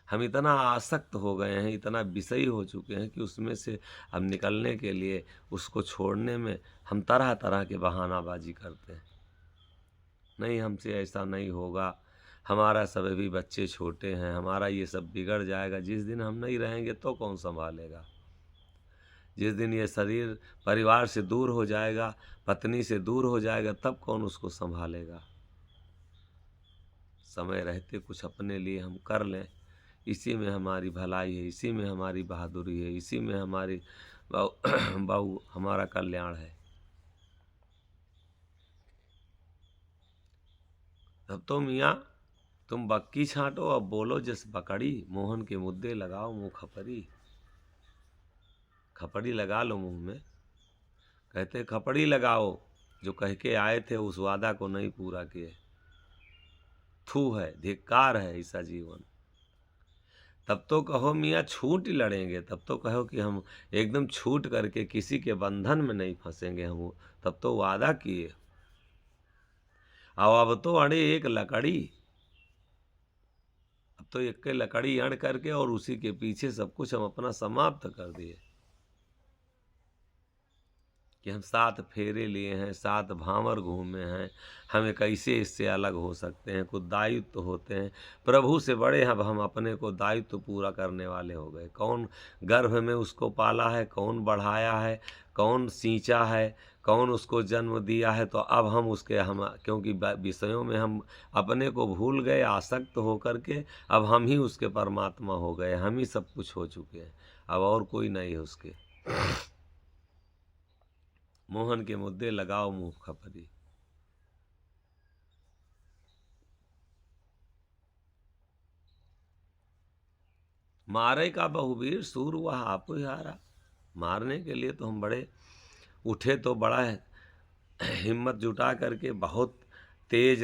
हम इतना आसक्त हो गए हैं, इतना विषयी हो चुके हैं कि उसमें से अब निकलने के लिए, उसको छोड़ने में हम तरह तरह के बहानाबाजी करते हैं। नहीं, हमसे ऐसा नहीं होगा, हमारा सब अभी बच्चे छोटे हैं, हमारा ये सब बिगड़ जाएगा। जिस दिन हम नहीं रहेंगे तो कौन संभालेगा? जिस दिन ये शरीर परिवार से दूर हो जाएगा, पत्नी से दूर हो जाएगा, तब कौन उसको संभालेगा? समय रहते कुछ अपने लिए हम कर लें, इसी में हमारी भलाई है, इसी में हमारी बहादुरी है, इसी में हमारी बहु हमारा कल्याण है। तब तो मियाँ तुम बक्की छांटो, अब बोलो जस बकड़ी, मोहन के मुद्दे लगाओ मुँह खपरी। खपड़ी लगा लो मुंह में। कहते खपड़ी लगाओ, जो कह के आए थे उस वादा को नहीं पूरा किए। थू है, धिक्कार है ऐसा जीवन। तब तो कहो मियाँ छूट ही लड़ेंगे, तब तो कहो कि हम एकदम छूट करके किसी के बंधन में नहीं फंसेंगे हम, तब तो वादा किए। अब तो अड़े एक लकड़ी, तो एक के लकड़ी अड़ करके और उसी के पीछे सब कुछ हम अपना समाप्त कर दिए कि हम 7 फेरे लिए हैं, 7 भांवर घूमे हैं, हमें कैसे इससे अलग हो सकते हैं। कुछ दायित्व होते हैं, प्रभु से बड़े अब हम अपने को दायित्व पूरा करने वाले हो गए। कौन गर्भ में उसको पाला है, कौन बढ़ाया है, कौन सींचा है, कौन उसको जन्म दिया है, तो अब हम उसके हम क्योंकि विषयों में हम अपने को भूल गए आसक्त होकर के, अब हम ही उसके परमात्मा हो गए, हम ही सब कुछ हो चुके हैं, अब और कोई नहीं है उसके। मोहन के मुद्दे लगाओ मुंह खपरी। मारे का बहुवीर सूर वह आप ही हारा। मारने के लिए तो हम बड़े उठे, तो बड़ा हिम्मत जुटा करके बहुत तेज,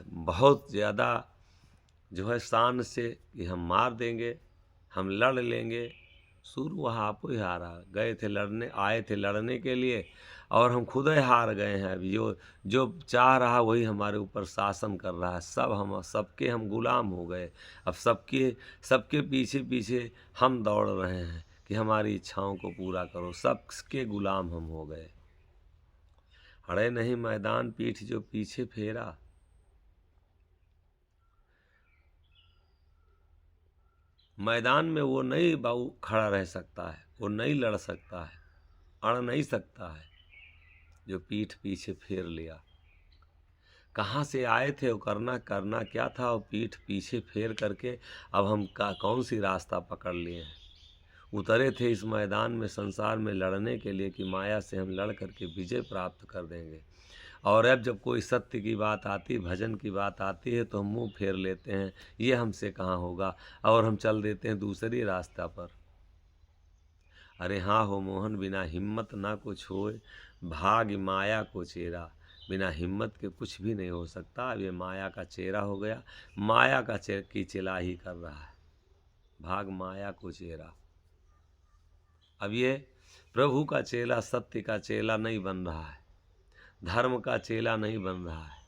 बहुत ज़्यादा जो है शान से कि हम मार देंगे, हम लड़ लेंगे। सूर वह आप ही हारा। गए थे लड़ने, आए थे लड़ने के लिए, और हम खुद ही हार गए हैं। अभी जो जो चाह रहा वही हमारे ऊपर शासन कर रहा है। सब हम सबके हम गुलाम हो गए। अब सबके सबके पीछे पीछे हम दौड़ रहे हैं कि हमारी इच्छाओं को पूरा करो। सबके गुलाम हम हो गए। अड़े नहीं मैदान पीठ जो पीछे फेरा। मैदान में वो नहीं बाबू खड़ा रह सकता है, वो नहीं लड़ सकता है, अड़ नहीं सकता है जो पीठ पीछे फेर लिया। कहाँ से आए थे वो करना करना क्या था, और पीठ पीछे फेर करके अब हम कौन सी रास्ता पकड़ लिए हैं। उतरे थे इस मैदान में संसार में लड़ने के लिए कि माया से हम लड़ करके विजय प्राप्त कर देंगे। और अब जब कोई सत्य की बात आती, भजन की बात आती है, तो हम मुंह फेर लेते हैं, ये हमसे कहाँ होगा, और हम चल देते हैं दूसरी रास्ता पर। अरे हाँ हो मोहन, बिना हिम्मत ना कुछ होए, भाग माया को चेरा। बिना हिम्मत के कुछ भी नहीं हो सकता। अब ये माया का चेहरा हो गया, माया का की चिला ही कर रहा है। भाग माया को चेरा। अब ये प्रभु का चेला, सत्य का चेला नहीं बन रहा है, धर्म का चेला नहीं बन रहा है।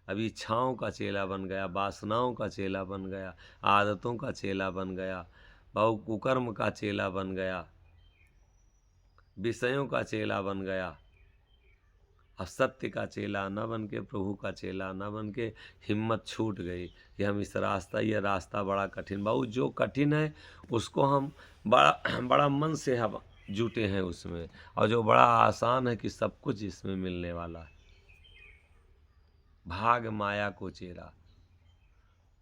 अब इच्छाओं का चेला बन गया, वासनाओं का चेला बन गया, आदतों का चेला बन गया, बहु कुकर्म का चेला बन गया, विषयों का चेला बन गया। अब सत्य का चेला न बन के, प्रभु का चेला न बन के हिम्मत छूट गई कि हम इस रास्ता, ये रास्ता बड़ा कठिन। बाबू जो कठिन है उसको हम बड़ा बड़ा मन से हम जुटे हैं उसमें, और जो बड़ा आसान है कि सब कुछ इसमें मिलने वाला है। भाग माया को चेरा।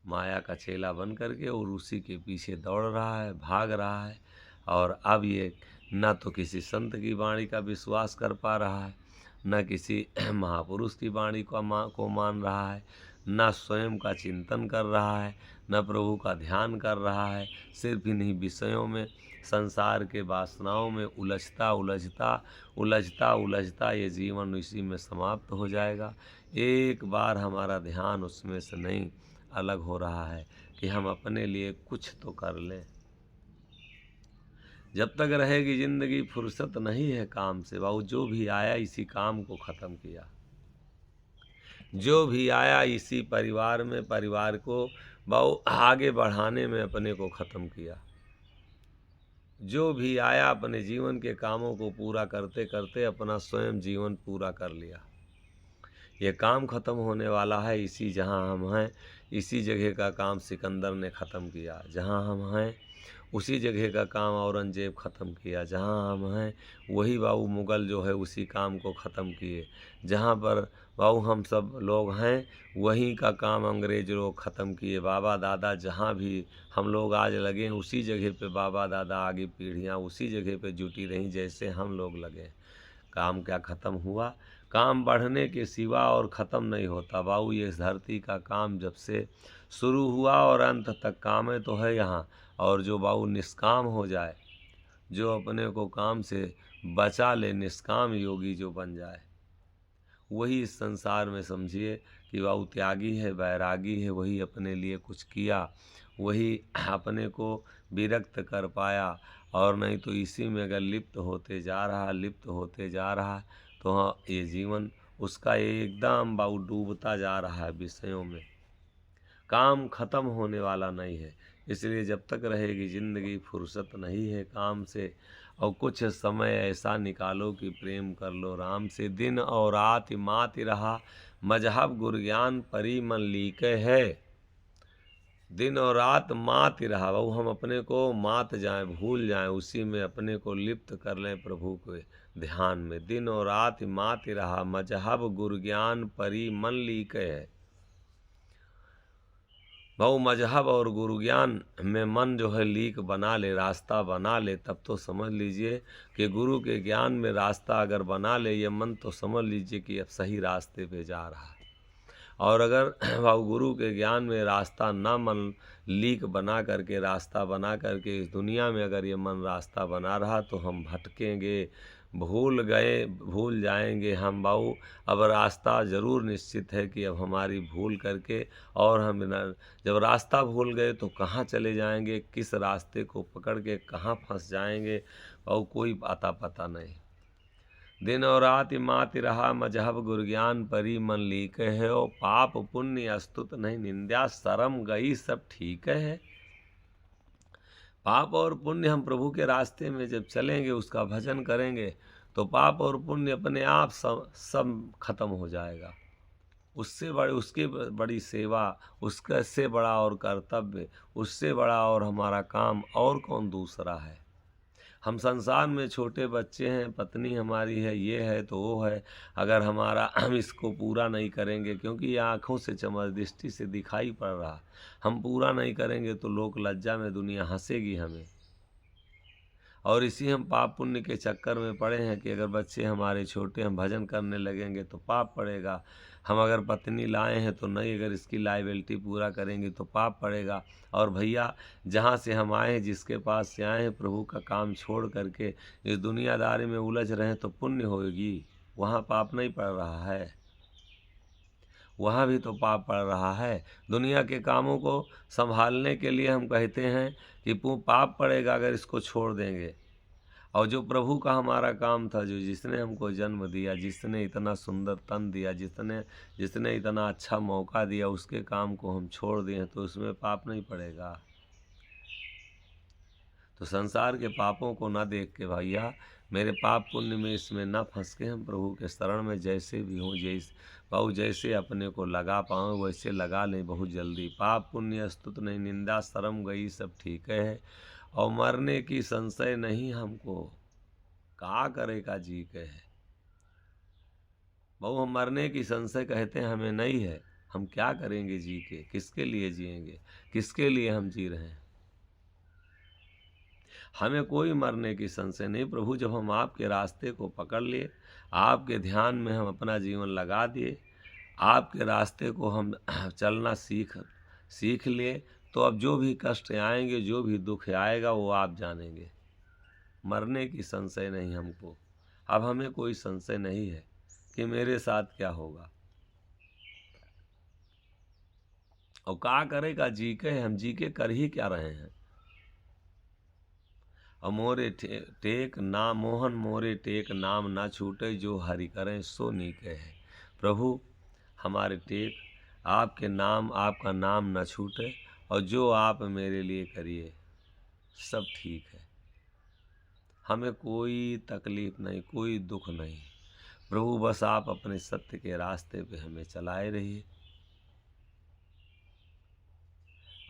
माया का चेला बन करके और उसी के पीछे दौड़ रहा है, भाग रहा है। और अब ये न तो किसी संत की वाणी का विश्वास कर पा रहा है, न किसी महापुरुष की वाणी को मान रहा है, न स्वयं का चिंतन कर रहा है, न प्रभु का ध्यान कर रहा है। सिर्फ इन्हीं विषयों में, संसार के वासनाओं में उलझता उलझता उलझता उलझता ये जीवन इसी में समाप्त हो जाएगा। एक बार हमारा ध्यान उसमें से नहीं अलग हो रहा है कि हम अपने लिए कुछ तो कर लें। जब तक रहेगी जिंदगी फुर्सत नहीं है काम से। बाबू जो भी आया इसी काम को ख़त्म किया, जो भी आया इसी परिवार में, परिवार को बाबू आगे बढ़ाने में अपने को ख़त्म किया। जो भी आया अपने जीवन के कामों को पूरा करते करते अपना स्वयं जीवन पूरा कर लिया। ये काम ख़त्म होने वाला है। इसी जहाँ हम हैं इसी जगह का काम सिकंदर ने ख़त्म किया। जहाँ हम हैं उसी जगह का काम औरंगजेब ख़त्म किया। जहाँ हम हैं वही बाबू मुग़ल जो है उसी काम को ख़त्म किए। जहाँ पर बाबू हम सब लोग हैं वहीं का काम अंग्रेज लोग ख़त्म किए। बाबा दादा जहाँ भी हम लोग आज लगे हैं उसी जगह पे बाबा दादा आगे पीढ़ियाँ उसी जगह पे जुटी रहीं जैसे हम लोग लगे। काम क्या ख़त्म हुआ? काम बढ़ने के सिवा और ख़त्म नहीं होता बाबू। ये धरती का काम जब से शुरू हुआ और अंत तक काम है तो है यहाँ। और जो बाबू निष्काम हो जाए, जो अपने को काम से बचा ले, निष्काम योगी जो बन जाए, वही इस संसार में समझिए कि बाबू त्यागी है, बैरागी है। वही अपने लिए कुछ किया, वही अपने को विरक्त कर पाया। और नहीं तो इसी में अगर लिप्त होते जा रहा, लिप्त होते जा रहा, तो हाँ ये जीवन उसका एकदम बाबू डूबता जा रहा है विषयों में। काम खत्म होने वाला नहीं है। इसलिए जब तक रहेगी ज़िंदगी फुर्सत नहीं है काम से, और कुछ समय ऐसा निकालो कि प्रेम कर लो राम से। दिन और रात मात रहा मजहब गुर ज्ञान परी मन लीके है। दिन और रात मात रहा, वो हम अपने को मात जाएं, भूल जाएं, उसी में अपने को लिप्त कर लें प्रभु के ध्यान में। दिन और रात मात रहा मजहब गुर ज्ञान परी मन लीके है। बहु मजहब और गुरु ज्ञान में मन जो है लीक बना ले, रास्ता बना ले, तब तो समझ लीजिए कि गुरु के ज्ञान में रास्ता अगर बना ले ये मन, तो समझ लीजिए कि अब सही रास्ते पे जा रहा है। और अगर वह गुरु के ज्ञान में रास्ता ना, मन लीक बना करके, रास्ता बना करके इस दुनिया में अगर ये मन रास्ता बना रहा, तो हम भटकेंगे, भूल जाएंगे हम बाऊ। अब रास्ता ज़रूर निश्चित है कि अब हमारी भूल करके, और हम जब रास्ता भूल गए तो कहाँ चले जाएंगे, किस रास्ते को पकड़ के कहाँ फंस जाएंगे बाऊ, कोई आता पता नहीं। दिन और रात मात रहा मजहब गुर ज्ञान परी मन लीक है। ओ पाप पुण्य अस्तुत नहीं निंदा, शर्म गई सब ठीक है। पाप और पुण्य, हम प्रभु के रास्ते में जब चलेंगे, उसका भजन करेंगे, तो पाप और पुण्य अपने आप सब खत्म हो जाएगा। उससे उसकी बड़ी सेवा, उससे बड़ा और कर्तव्य, उससे बड़ा और हमारा काम और कौन दूसरा है। हम संसार में छोटे बच्चे हैं, पत्नी हमारी है, ये है तो वो है, अगर हम इसको पूरा नहीं करेंगे, क्योंकि ये आँखों से चमक दृष्टि से दिखाई पड़ रहा, हम पूरा नहीं करेंगे तो लोक लज्जा में दुनिया हंसेगी हमें। और इसी हम पाप पुण्य के चक्कर में पड़े हैं कि अगर बच्चे हमारे छोटे, हम भजन करने लगेंगे तो पाप पड़ेगा। हम अगर पत्नी लाए हैं तो नहीं, अगर इसकी लायबिलिटी पूरा करेंगे तो पाप पड़ेगा। और भैया, जहाँ से हम आए हैं, जिसके पास से आए हैं, प्रभु का काम छोड़ करके इस दुनियादारी में उलझ रहे हैं, तो पुण्य होगी, वहाँ पाप नहीं पड़ रहा है, वहाँ भी तो पाप पड़ रहा है। दुनिया के कामों को संभालने के लिए हम कहते हैं कि पाप पड़ेगा अगर इसको छोड़ देंगे। और जो प्रभु का हमारा काम था, जो जिसने हमको जन्म दिया, जिसने इतना सुंदर तन दिया, जिसने इतना अच्छा मौका दिया, उसके काम को हम छोड़ दिए तो उसमें पाप नहीं पड़ेगा। तो संसार के पापों को ना देख के भैया, मेरे पाप पुण्य में इसमें ना फंस के हम प्रभु के शरण में जैसे भी हों, जैसे अपने को लगा पाऊँ वैसे लगा लें बहुत जल्दी। पाप पुण्य अस्तुत नहीं निंदा, शर्म गई सब ठीक है। और मरने की संशय नहीं हमको, का करेगा जी के है बहु, हम मरने की संशय कहते हैं हमें नहीं है। हम क्या करेंगे जी के, किसके लिए जिएंगे, किसके लिए हम जी रहे हैं। हमें कोई मरने की संशय नहीं प्रभु। जब हम आपके रास्ते को पकड़ लिए, आपके ध्यान में हम अपना जीवन लगा दिए, आपके रास्ते को हम चलना सीख लिए, तो अब जो भी कष्ट आएंगे, जो भी दुख आएगा, वो आप जानेंगे। मरने की संशय नहीं हमको। अब हमें कोई संशय नहीं है कि मेरे साथ क्या होगा। और क्या करेगा जी के, हम जी के कर ही क्या रहे हैं। और मोरे टेक नाम मोहन मोरे टेक नाम ना छूटे, जो हरि करें सो नीके है। प्रभु, हमारे टेक आपके नाम, आपका नाम न छूटे, और जो आप मेरे लिए करिए सब ठीक है। हमें कोई तकलीफ नहीं, कोई दुख नहीं प्रभु, बस आप अपने सत्य के रास्ते पे हमें चलाए रहिए।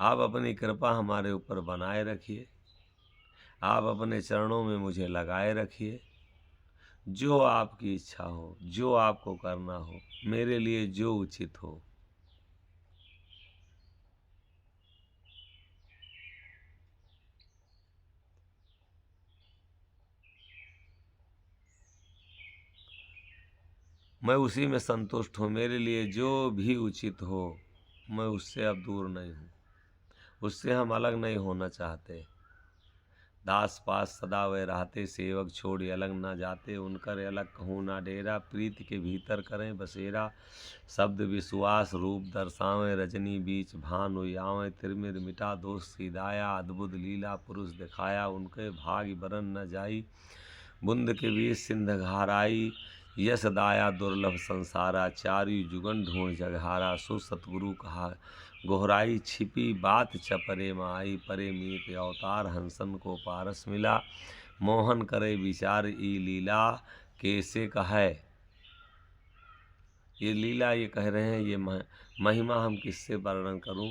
आप अपनी कृपा हमारे ऊपर बनाए रखिए, आप अपने चरणों में मुझे लगाए रखिए। जो आपकी इच्छा हो, जो आपको करना हो, मेरे लिए जो उचित हो। मैं उसी में संतुष्ट हूँ। मेरे लिए जो भी उचित हो, मैं उससे अब दूर नहीं हूँ, उससे हम अलग नहीं होना चाहते। दास पास सदा वे रहते, सेवक छोड़ अलग ना जाते। उनकर अलग कहूँ ना डेरा, प्रीति के भीतर करें बसेरा। शब्द विश्वास रूप दर्शावें, रजनी बीच भान उयावें। तिरमिर मिटा दोष सीधाया, अद्भुत लीला पुरुष दिखाया। उनके भाग्य बरन न जाई, बुंद के बीच सिंध घाराई। यश दाया दुर्लभ संसारा, चारु जुगन ढूंढ जगहारा। सो सतगुरु कहा गोहराई छिपी बात चपरे माई, परे मीत अवतार हंसन को पारस मिला, मोहन करे विचार ई लीला कैसे कहे। ये लीला ये कह रहे हैं, ये महिमा हम किससे वर्णन करूं।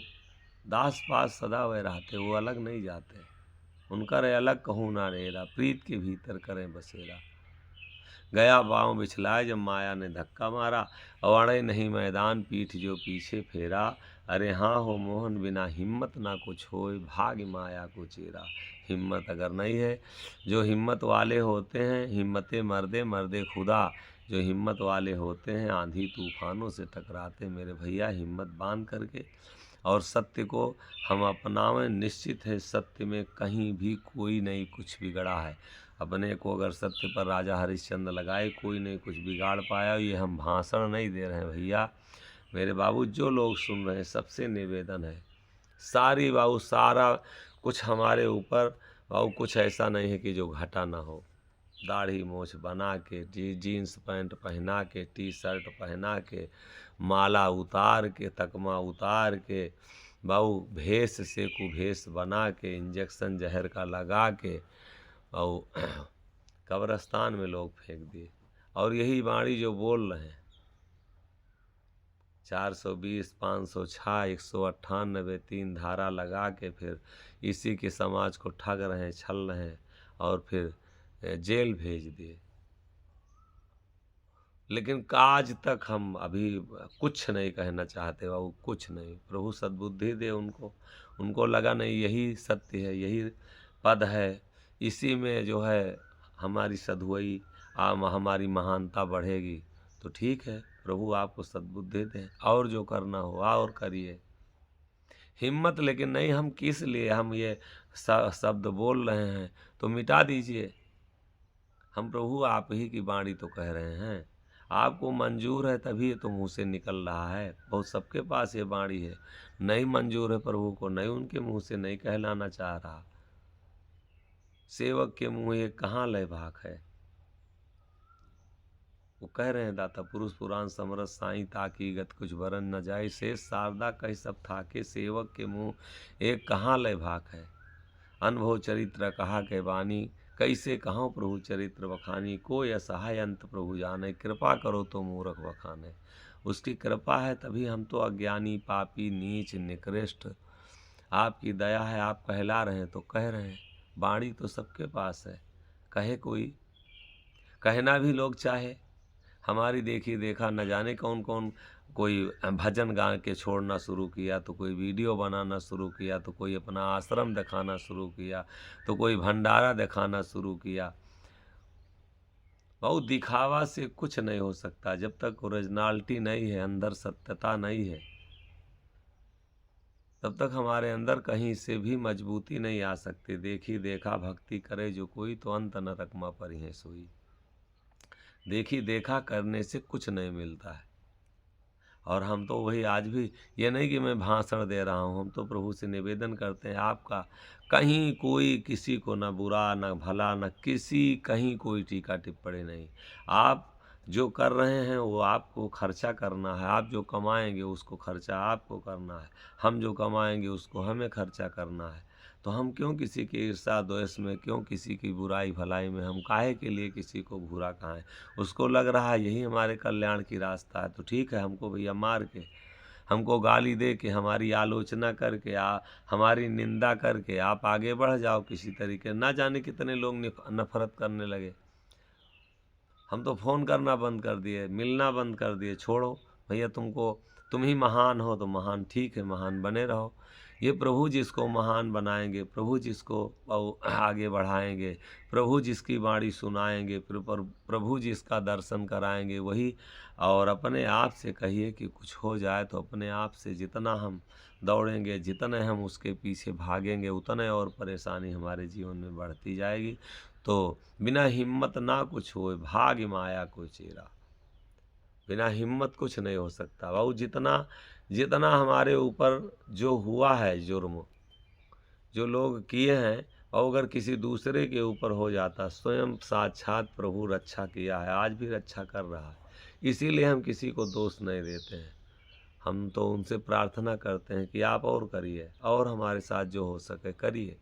दास पास सदा वह रहते, वो अलग नहीं जाते, उनका रे अलग कहूँ ना रेरा, प्रीत के भीतर करें बसेरा। गया पाँव बिछलाए जब माया ने धक्का मारा, अवड़े नहीं मैदान पीठ जो पीछे फेरा। अरे हाँ हो मोहन बिना हिम्मत ना कुछ होए, भाग्य माया को चेरा। हिम्मत अगर नहीं है, जो हिम्मत वाले होते हैं, हिम्मते मर्दे मर्दे खुदा, जो हिम्मत वाले होते हैं आंधी तूफानों से टकराते। मेरे भैया हिम्मत बांध करके और सत्य को हम अपनावें। निश्चित है सत्य में कहीं भी कोई नहीं कुछ बिगड़ा है। अपने को अगर सत्य पर राजा हरिश्चंद्र लगाए, कोई नहीं कुछ बिगाड़ पाया। ये हम भाषण नहीं दे रहे हैं भैया, मेरे बाबू जो लोग सुन रहे हैं सबसे निवेदन है, सारी बाबू सारा कुछ हमारे ऊपर बाबू कुछ ऐसा नहीं है कि जो घटा ना हो। दाढ़ी मूछ बना के, जीन्स पैंट पहना के, टी शर्ट पहना के, माला उतार के, तकमा उतार के, बाबू भेष से कुभेष बना के, इंजेक्शन जहर का लगा के और कब्रस्तान में लोग फेंक दिए। और यही वाणी जो बोल रहे हैं 420, 506, 198, 3 धारा लगा के फिर इसी के समाज को ठग रहे हैं, छल रहे हैं और फिर जेल भेज दिए। लेकिन आज तक हम अभी कुछ नहीं कहना चाहते बाबू, कुछ नहीं। प्रभु सद्बुद्धि दे उनको, उनको लगा नहीं यही सत्य है, यही पद है, इसी में जो है हमारी सधुआई हमारी महानता बढ़ेगी। तो ठीक है, प्रभु आपको सद्बुद्धि दें, और जो करना हो और करिए। हिम्मत लेकिन नहीं, हम किस लिए हम ये शब्द बोल रहे हैं तो मिटा दीजिए। हम प्रभु आप ही की वाणी तो कह रहे हैं, आपको मंजूर है तभी तो मुंह से निकल रहा है। बहुत सबके पास ये वाणी है, नहीं मंजूर है प्रभु को, नहीं उनके मुंह से नहीं कहलाना चाह रहा। सेवक के मुंह ये कहाँ लय भाग है। वो कह रहे हैं दाता पुरुष पुराण समरस साईं ताकी गत कुछ वरन न जाए, शेष शारदा कह सब थाके, सेवक के मुंह एक कहाँ लय भाग है। अनुभव चरित्र कहा के वाणी, कैसे कहो प्रभु चरित्र बखानी, कोई असहाय अंत प्रभु जाने, कृपा करो तो मूर्ख बखाने। उसकी कृपा है तभी हम तो अज्ञानी पापी नीच निकृष्ट, आपकी दया है, आप कहला रहे हैं तो कह रहे हैं। वाणी तो सबके पास है, कहे कोई, कहना भी लोग चाहे। हमारी देखी देखा न जाने कौन कौन, कोई भजन गा के छोड़ना शुरू किया, तो कोई वीडियो बनाना शुरू किया, तो कोई अपना आश्रम दिखाना शुरू किया, तो कोई भंडारा दिखाना शुरू किया। बहुत दिखावा से कुछ नहीं हो सकता, जब तक ओरिजिनलिटी नहीं है, अंदर सत्यता नहीं है, तब तक हमारे अंदर कहीं से भी मजबूती नहीं आ सकती। देखी देखा भक्ति करे जो कोई, तो अंत न रकमा पर ही सोई। देखी देखा करने से कुछ नहीं मिलता है। और हम तो वही आज भी, ये नहीं कि मैं भाषण दे रहा हूँ, हम तो प्रभु से निवेदन करते हैं आपका कहीं कोई किसी को न बुरा न भला न किसी कहीं कोई टीका टिप्पणी नहीं। आप जो कर रहे हैं वो आपको खर्चा करना है, आप जो कमाएंगे उसको खर्चा आपको करना है, हम जो कमाएंगे उसको हमें खर्चा करना है। तो हम क्यों किसी की ईर्षा द्वेष में, क्यों किसी की बुराई भलाई में, हम काहे के लिए किसी को बुरा कहें। उसको लग रहा है यही हमारे कल्याण की रास्ता है, तो ठीक है, हमको भैया मार के, हमको गाली दे के, हमारी आलोचना करके, हमारी निंदा करके आप आगे बढ़ जाओ किसी तरीके। ना जाने कितने लोग नफरत करने लगे। हम तो फ़ोन करना बंद कर दिए, मिलना बंद कर दिए। छोड़ो भैया, तुम ही महान हो तो महान, ठीक है, महान बने रहो। ये प्रभु जिसको महान बनाएंगे, प्रभु जिसको आगे बढ़ाएंगे, प्रभु जिसकी वाणी सुनाएंगे, प्रभु जिसका दर्शन कराएंगे, वही। और अपने आप से कहिए कि कुछ हो जाए तो अपने आप से जितना हम दौड़ेंगे, जितने हम उसके पीछे भागेंगे, उतने और परेशानी हमारे जीवन में बढ़ती जाएगी। तो बिना हिम्मत ना कुछ होए, भाग्य माया को चेरा। बिना हिम्मत कुछ नहीं हो सकता बाबू। जितना जितना हमारे ऊपर जो हुआ है जुर्म, जो लोग किए हैं, और अगर किसी दूसरे के ऊपर हो जाता, स्वयं साक्षात प्रभु रक्षा किया है, आज भी रक्षा कर रहा है। इसीलिए हम किसी को दोष नहीं देते हैं। हम तो उनसे प्रार्थना करते हैं कि आप और करिए, और हमारे साथ जो हो सके करिए।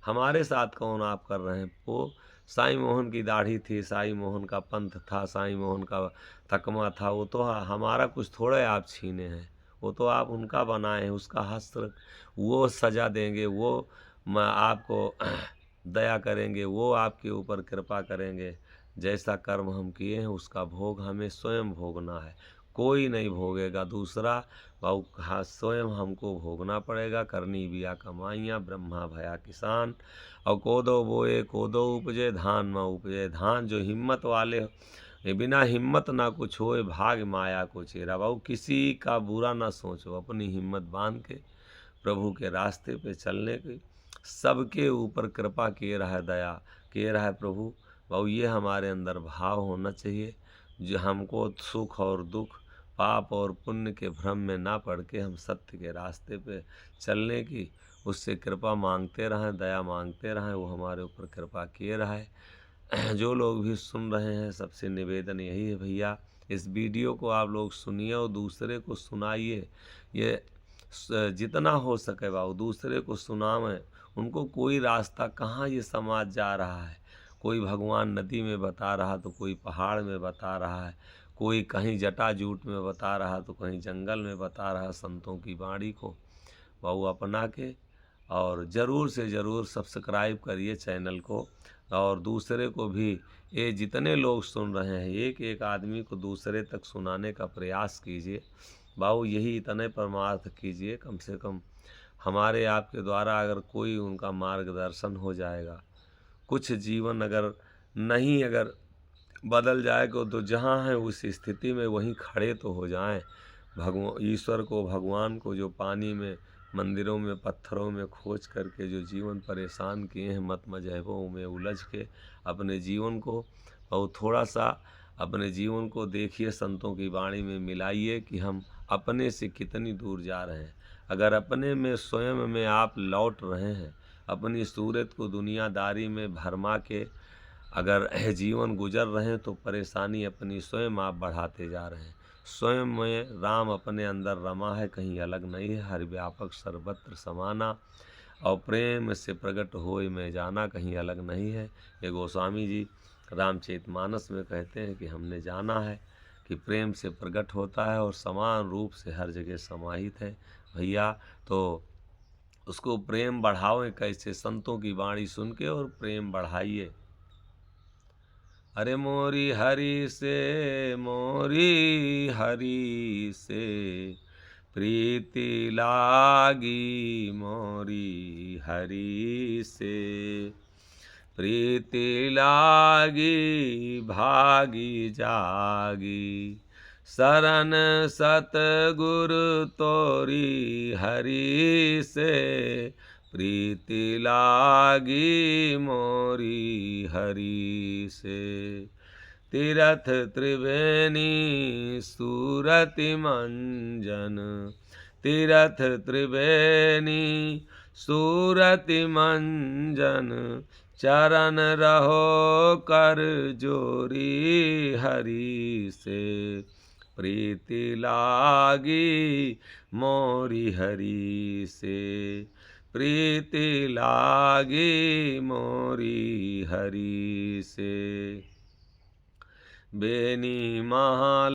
हमारे साथ कौन आप कर रहे हैं? वो साईं मोहन की दाढ़ी थी, साईं मोहन का पंथ था, साईं मोहन का तकमा था, वो तो हमारा कुछ थोड़े आप छीने हैं। वो तो आप उनका बनाए हैं, उसका हस्त्र वो सजा देंगे, वो आपको दया करेंगे, वो आपके ऊपर कृपा करेंगे। जैसा कर्म हम किए हैं उसका भोग हमें स्वयं भोगना है, कोई नहीं भोगेगा दूसरा। भाऊ हाँ, स्वयं हमको भोगना पड़ेगा। करनी बिया कमाइयाँ ब्रह्मा भया किसान, और कोदो बोए कोदो उपजे, धान में उपजे धान। जो हिम्मत वाले ये बिना हिम्मत ना कुछ होए, भाग माया को चेरा। भाऊ किसी का बुरा ना सोचो, अपनी हिम्मत बांध के प्रभु के रास्ते पे चलने की, सबके ऊपर कृपा किए रहा है, दया किए रहा है प्रभु। भाऊ ये हमारे अंदर भाव होना चाहिए, जो हमको सुख और दुख, पाप और पुण्य के भ्रम में ना पड़ के हम सत्य के रास्ते पे चलने की, उससे कृपा मांगते रहें, दया मांगते रहें, वो हमारे ऊपर कृपा किए रहे। जो लोग भी सुन रहे हैं सबसे निवेदन यही है भैया, इस वीडियो को आप लोग सुनिए और दूसरे को सुनाइए। ये जितना हो सके बाबू दूसरे को सुनावें। उनको कोई रास्ता कहाँ ये समाज जा रहा है, कोई भगवान नदी में बता रहा तो कोई पहाड़ में बता रहा है, कोई कहीं जटाजूट में बता रहा तो कहीं जंगल में बता रहा। संतों की वाणी को बाबू अपना के और ज़रूर से ज़रूर सब्सक्राइब करिए चैनल को, और दूसरे को भी, ये जितने लोग सुन रहे हैं एक एक आदमी को दूसरे तक सुनाने का प्रयास कीजिए। बाबू यही इतने परमार्थ कीजिए, कम से कम हमारे आपके द्वारा अगर कोई उनका मार्गदर्शन हो जाएगा, कुछ जीवन अगर नहीं अगर बदल जाएगा तो जहाँ हैं उस स्थिति में वहीं खड़े तो हो जाएं। भगवान ईश्वर को, भगवान को जो पानी में, मंदिरों में, पत्थरों में खोज करके जो जीवन परेशान किए हैं मत मजहबों में उलझ के अपने जीवन को, और थोड़ा सा अपने जीवन को देखिए, संतों की वाणी में मिलाइए कि हम अपने से कितनी दूर जा रहे हैं। अगर अपने में स्वयं में आप लौट रहे हैं, अपनी सूरत को दुनियादारी में भरमा के अगर जीवन गुजर रहे हैं तो परेशानी अपनी स्वयं आप बढ़ाते जा रहे हैं। स्वयं में राम अपने अंदर रमा है, कहीं अलग नहीं है। हर व्यापक सर्वत्र समाना, और प्रेम से प्रकट होए में जाना, कहीं अलग नहीं है। ये गोस्वामी जी रामचरितमानस में कहते हैं कि हमने जाना है कि प्रेम से प्रकट होता है और समान रूप से हर जगह समाहित है भैया। तो उसको प्रेम बढ़ाओ कैसे? संतों की वाणी सुन के और प्रेम बढ़ाइए। अरे मोरी हरि से, मोरी हरि से प्रीति लागी, मोरी हरि से प्रीति लागी, भागी जागी शरण सतगुरु तोरी हरि से प्रीति लागी, मोरी हरि से। तीरथ त्रिवेणी सूरति मंजन, तीरथ त्रिवेणी सूरति मंजन, चरण रहो कर जोरी हरि से प्रीति लागी, मोरी हरि से प्रीति लागी, मोरी हरि से। बेनी महा